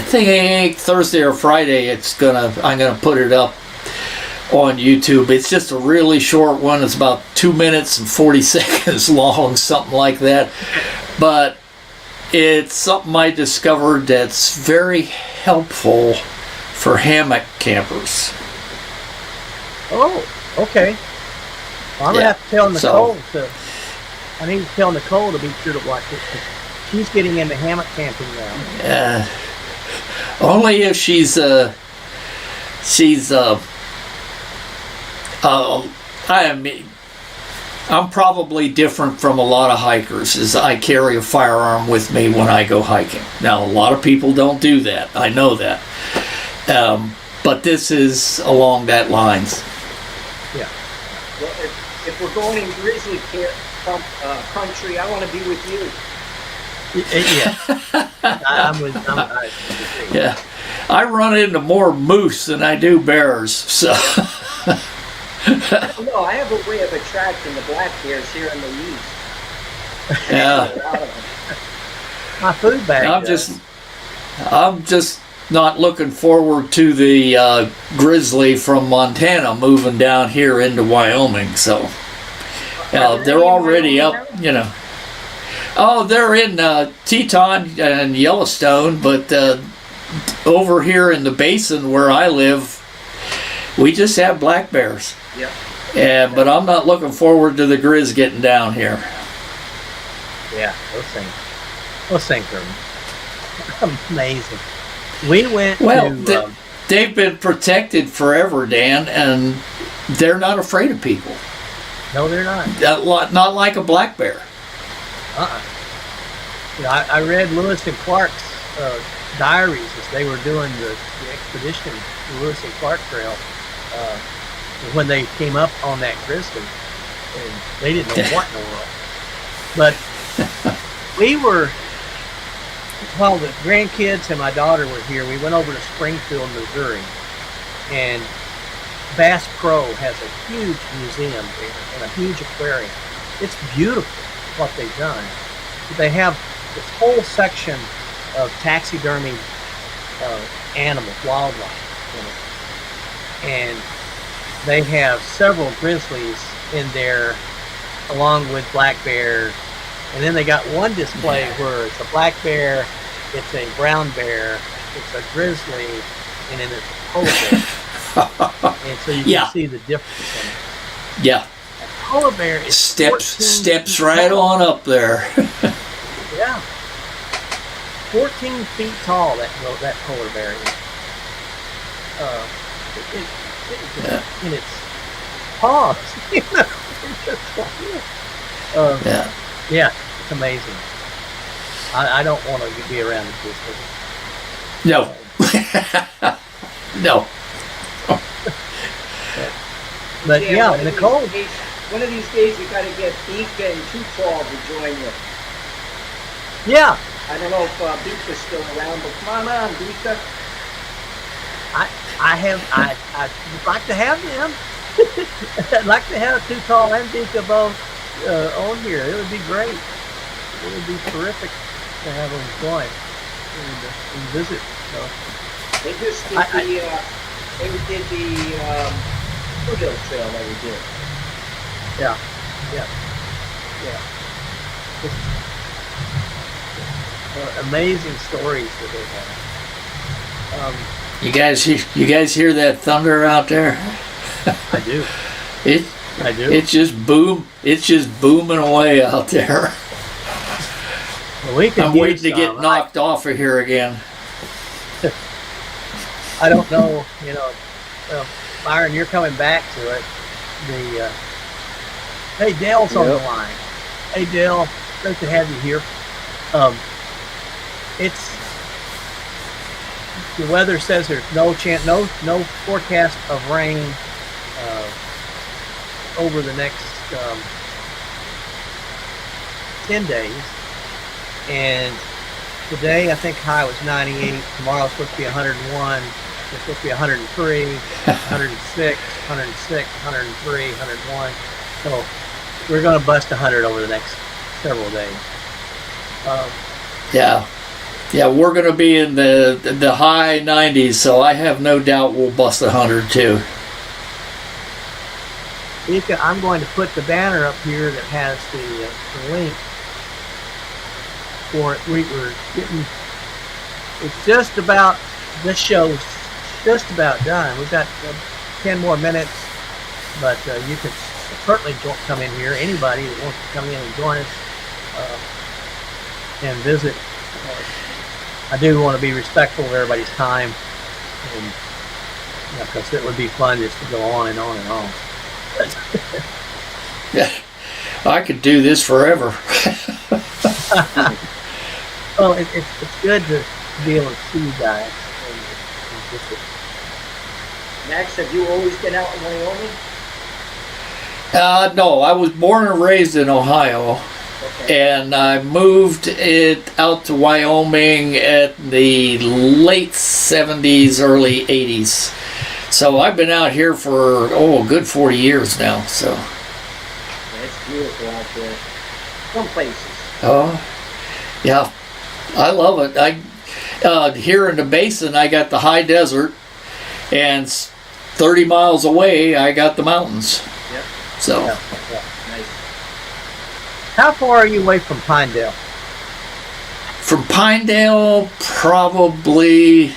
think Thursday or Friday. I'm gonna put it up on YouTube. It's just a really short one. It's about 2 minutes and 40 seconds long, something like that. But it's something I discovered that's very helpful for hammock campers. Oh, okay. Well, I'm gonna have to tell Nicole I need to tell Nicole to be sure to watch it. She's getting into hammock camping now. Only if she's I'm probably different from a lot of hikers, as I carry a firearm with me when I go hiking. Now, a lot of people don't do that. I know that. But this is along that lines. Yeah. Well, if we're going in grizzly country, I want to be with you. Yeah. I'm with you. Yeah. I run into more moose than I do bears, so... No, I have a way of attracting the black bears here in the east. Yeah. My food bag. I'm just not looking forward to the grizzly from Montana moving down here into Wyoming. So they're already up, you know. Oh, they're in Teton and Yellowstone, but over here in the basin where I live, we just have black bears. Yeah. But I'm not looking forward to the grizz getting down here. Yeah, those things are amazing. We went to... they've been protected forever, Dan, and they're not afraid of people. No, they're not. Not like a black bear. You know, I read Lewis and Clark's diaries as they were doing the expedition, the Lewis and Clark Trail, when they came up on that grizzly, and they didn't know what in the world. But we were while the grandkids and my daughter were here, we went over to Springfield, Missouri, and Bass Pro has a huge museum there and a huge aquarium. It's beautiful what they've done. They have this whole section of taxidermy animals, wildlife in it. And they have several grizzlies in there along with black bears. And then they got one display where it's a black bear, it's a brown bear, it's a grizzly, and then it's a polar bear. And so you can see the difference in it. Yeah. A polar bear is steps right on up there. Yeah. 14 feet tall, that polar bear is. In its paws. You know, yeah, it's amazing. I don't want to be around it this way. No. No. But yeah, Nicole. One of these days you got to get Bika and Too Tall to join you. Yeah. I don't know if Bika's still around, but come on, Bika. I'd like to have them. I'd like to have Too Tall and Bika both on here. It would be great. It would be terrific to have them join and visit. So. They just did the Foothill Trail that we did. Yeah. Amazing stories that they have. You guys hear that thunder out there? I do. I do. It's just booming away out there. Well, I'm waiting to get knocked off of here again. I don't know, Byron, you're coming back to it. Hey, Dale's on the line. Hey, Dale, great to have you here. The weather says there's no forecast of rain over the next 10 days. And today, I think high was 98. Tomorrow's supposed to be 101. It's supposed to be 103, 106, 106, 103, 101. So we're going to bust 100 over the next several days. Yeah, we're going to be in the high 90s, so I have no doubt we'll bust 100 too. Ika, I'm going to put the banner up here that has the link for it. We're getting, it's just about, this show's just about done. We've got 10 more minutes, but you can certainly come in here. Anybody that wants to come in and join us and visit. I do want to be respectful of everybody's time, and because it would be fun just to go on and on and on. Yeah, I could do this forever. Well, it's good to be able to see you guys. Max, have you always been out in Wyoming? No, I was born and raised in Ohio. Okay. And I moved it out to Wyoming at the late 70s, early 80s. So I've been out here for, a good 40 years now. So it's beautiful out there. Some places. Oh, yeah. I love it. Here in the basin, I got the high desert, and 30 miles away, I got the mountains. Yep. So. Yeah. Nice. How far are you away from Pinedale? From Pinedale, probably,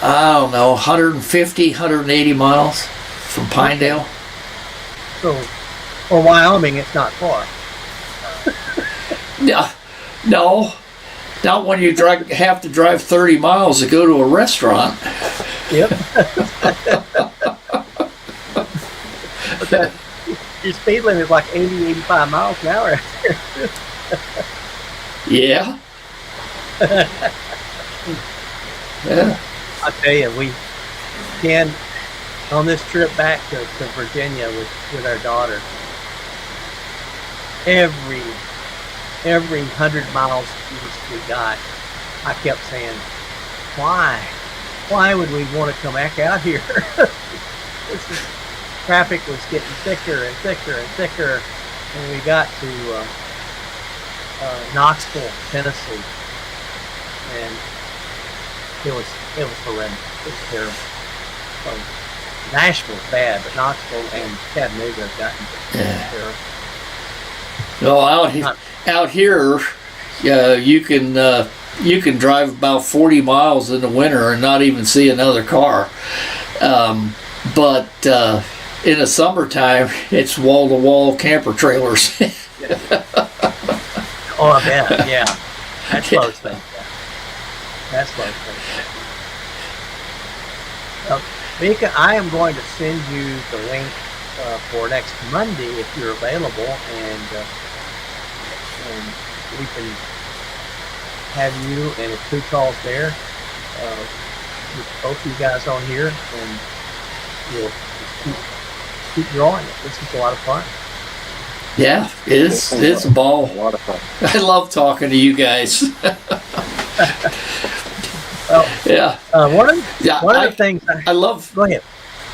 I don't know, 150, 180 miles from Pinedale. So, for Wyoming, it's not far. No, not when you have to drive 30 miles to go to a restaurant. Yep. Your speed limit is like 80, 85 miles an hour. Yeah. Yeah. I'll tell you, we can, on this trip back to Virginia with our daughter, every every 100 miles east we got, I kept saying, why? Why would we want to come back out here? Traffic was getting thicker and thicker and thicker, and we got to Knoxville, Tennessee, and it was horrendous. It was terrible. Nashville's bad, but Knoxville and Chattanooga have gotten terrible. No, out here, you can drive about 40 miles in the winter and not even see another car. But in the summertime, it's wall-to-wall camper trailers. Oh, I bet. Yeah, that's close thing. Yeah. That's close thing. Mika, I am going to send you the link for next Monday if you're available, and we can have you and if two calls there, with both you guys on here, and you'll keep drawing it. This is a lot of fun. Yeah, it's a ball. A lot of fun. I love talking to you guys. Well, yeah. One of the things I love. Go ahead.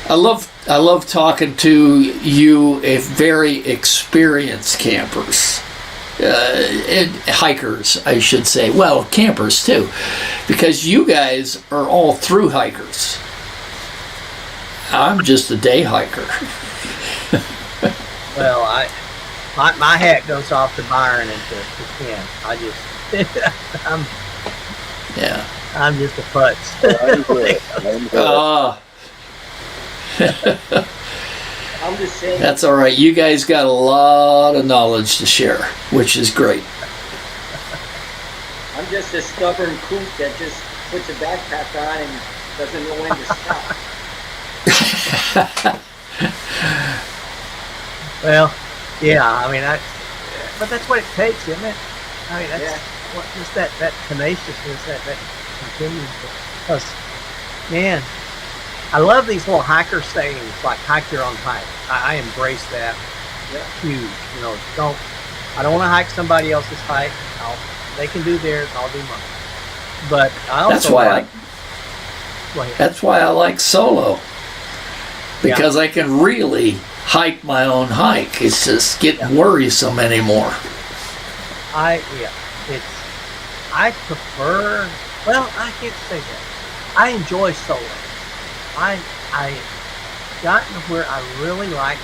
I love talking to you, very experienced campers, and hikers, I should say. Well, campers too, because you guys are all through hikers. I'm just a day hiker. Well, my hat goes off to Byron and to Ken. I'm just a putz. I'm just saying. That's all right. You guys got a lot of knowledge to share, which is great. I'm just a stubborn coot that just puts a backpack on and doesn't know when to stop. Well, yeah. I mean, but that's what it takes, isn't it? I mean, that's just that tenaciousness, that continues. Because, man, I love these little hiker sayings like "hike your own hike." I embrace that. Huge. You know, I don't want to hike somebody else's hike. They can do theirs. I'll do mine. But I also that's why I like solo, because I can really hike my own hike. It's just getting worrisome anymore. I prefer. Well, I can't say that. I enjoy solo. I gotten to where I really like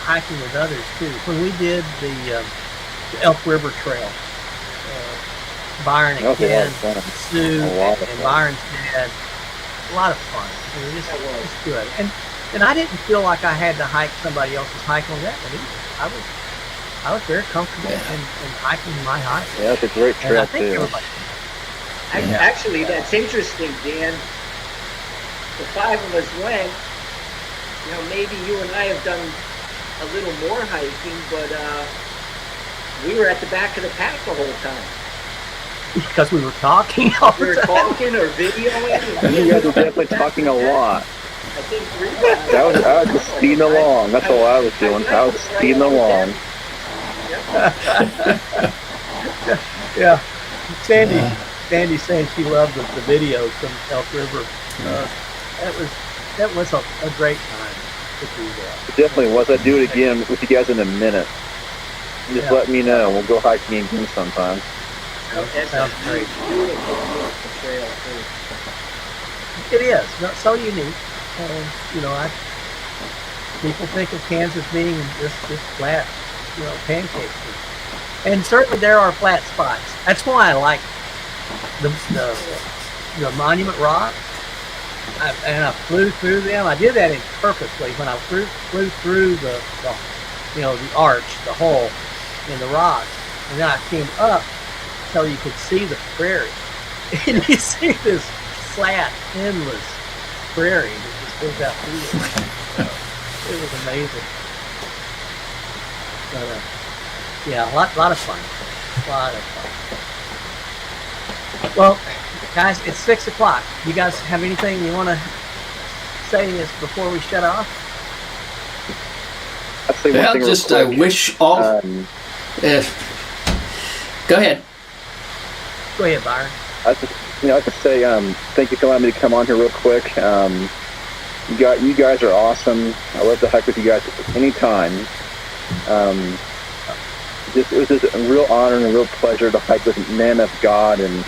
hiking with others too. When we did the Elk River Trail, Byron and Ken, Sue, and Byron's dad, a lot of fun. It was just good. And I didn't feel like I had to hike somebody else's hike on that one either. I was very comfortable in hiking my hike. Yeah, it's a great trail too. Actually, that's interesting, Dan. The five of us went. You know, maybe you and I have done a little more hiking, but we were at the back of the pack the whole time. Because we were talking all the time. We were talking or videoing. You guys were definitely talking a lot. I think I was just speeding along. That's all I was doing. I was speeding along. Yeah. Sandy saying she loved the videos from Elk River. That was a great time to do that. It definitely was. I'd do it again with you guys in a minute. Just let me know. We'll go hiking again sometime. That sounds great. Beautiful trail too. It is. So unique. People think of Kansas being just flat, pancakes. And certainly there are flat spots. That's why I like the Monument Rock. I flew through them. I did that purposely when I flew through the arch, the hole in the rocks, and then I came up so you could see the prairie, and you see this flat, endless prairie that just goes out through it. It was amazing. But, a lot of fun. A lot of fun. Well, guys, it's 6 o'clock. You guys have anything you want to say before we shut off? I'd say one thing I wish all. Go ahead. Go ahead, Byron. I just, I could say thank you for allowing me to come on here real quick. You guys are awesome. I love to hike with you guys anytime. It was just a real honor and a real pleasure to hike with men of God, and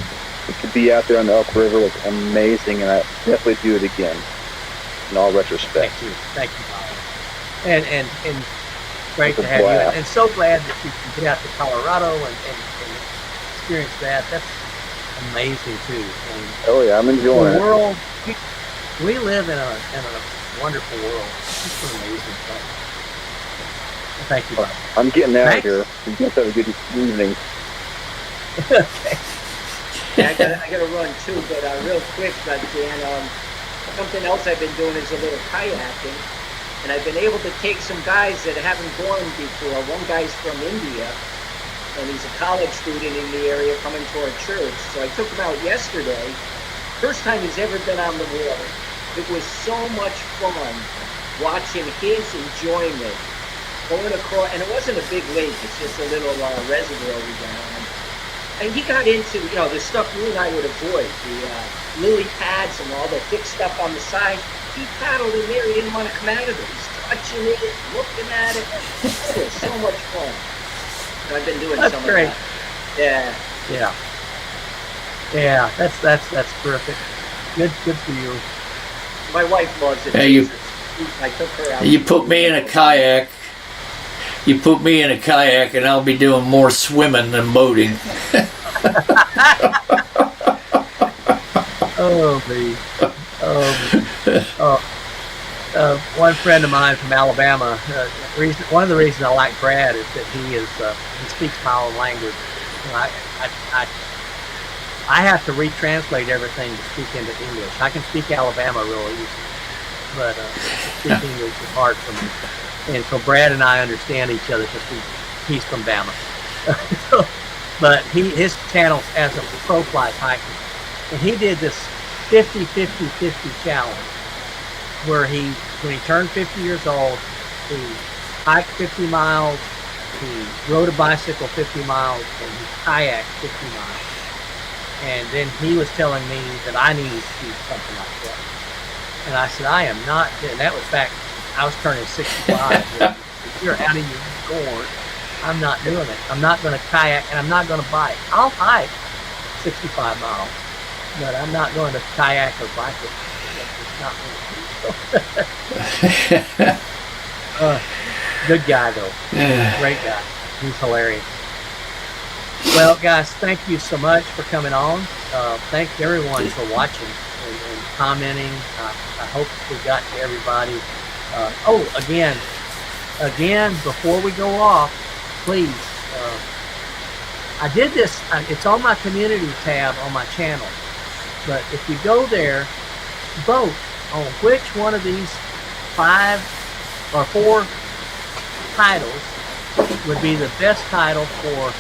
to be out there on the Elk River was amazing, and I definitely do it again in all retrospect. Thank you, Byron. And great to have you, and so glad that you can get out to Colorado and experience that. That's amazing too. And oh yeah, I'm enjoying the it. World, we live in a wonderful world. It's just an amazing place. Thank you, Byron. I'm getting out Thanks. of here. You guys have a good evening. Okay. Yeah, I gotta run too, but real quick, Dan, something else I've been doing is a little kayaking, and I've been able to take some guys that haven't gone before. One guy's from India, and he's a college student in the area coming to our church. So I took him out yesterday. First time he's ever been on the water. It was so much fun watching his enjoyment going across, and it wasn't a big lake, it's just a little reservoir we got on. And he got into, the stuff you and I would avoid, the lily pads and all the thick stuff on the side. He paddled in there, he didn't want to come out of it. He's touching it, looking at it. It was so much fun. So I've been doing That's some great. of that. Yeah. Yeah, that's terrific. Good for you. My wife loves it. Hey, I took her out. You put me in a kayak. You put me in a kayak, and I'll be doing more swimming than boating. Oh, me. One friend of mine from Alabama. One of the reasons I like Brad is that he speaks my own language. I have to retranslate everything to speak into English. I can speak Alabama real easy, but speak English is hard for me. And so Brad and I understand each other because he's from Bama. But his channel's as a pro fly hiker, and he did this 50-50-50 challenge where when he turned 50 years old, he hiked 50 miles, he rode a bicycle 50 miles, and he kayaked 50 miles. And then he was telling me that I needed to do something like that. And I said, I am not doing that. Was back, I was turning 65. If you're out of your gourd, I'm not doing it. I'm not going to kayak, and I'm not going to bike. I'll hike 65 miles, but I'm not going to kayak or bike it. It's not me. Good guy, though. Great guy. He's hilarious. Well, guys, thank you so much for coming on. Thank everyone for watching and commenting. I hope we got to everybody. Again, before we go off, please, I did this, it's on my community tab on my channel, but if you go there, vote on which one of these 5 or 4 titles would be the best title for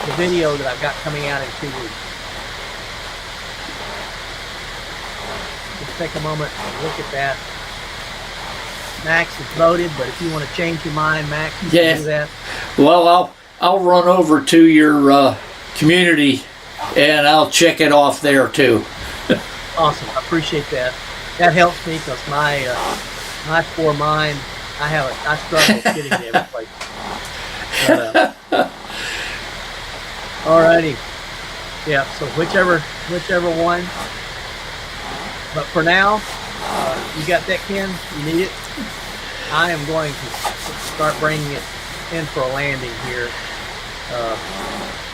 the video that I've got coming out in 2 weeks. Just take a moment and look at that. Max has voted, but if you want to change your mind, Max, you can do that. Well, I'll run over to your community, and I'll check it off there too. Awesome, I appreciate that. That helps me because my poor mind, I struggle getting to every place. Alrighty, yeah. So whichever one. But for now, you got that, Ken? You need it? I am going to start bringing it in for a landing here.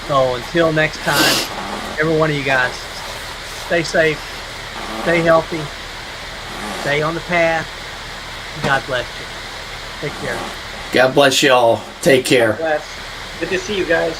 So until next time, every one of you guys, stay safe, stay healthy, stay on the path. God bless you. Take care. God bless y'all. Take care. Good to see you guys.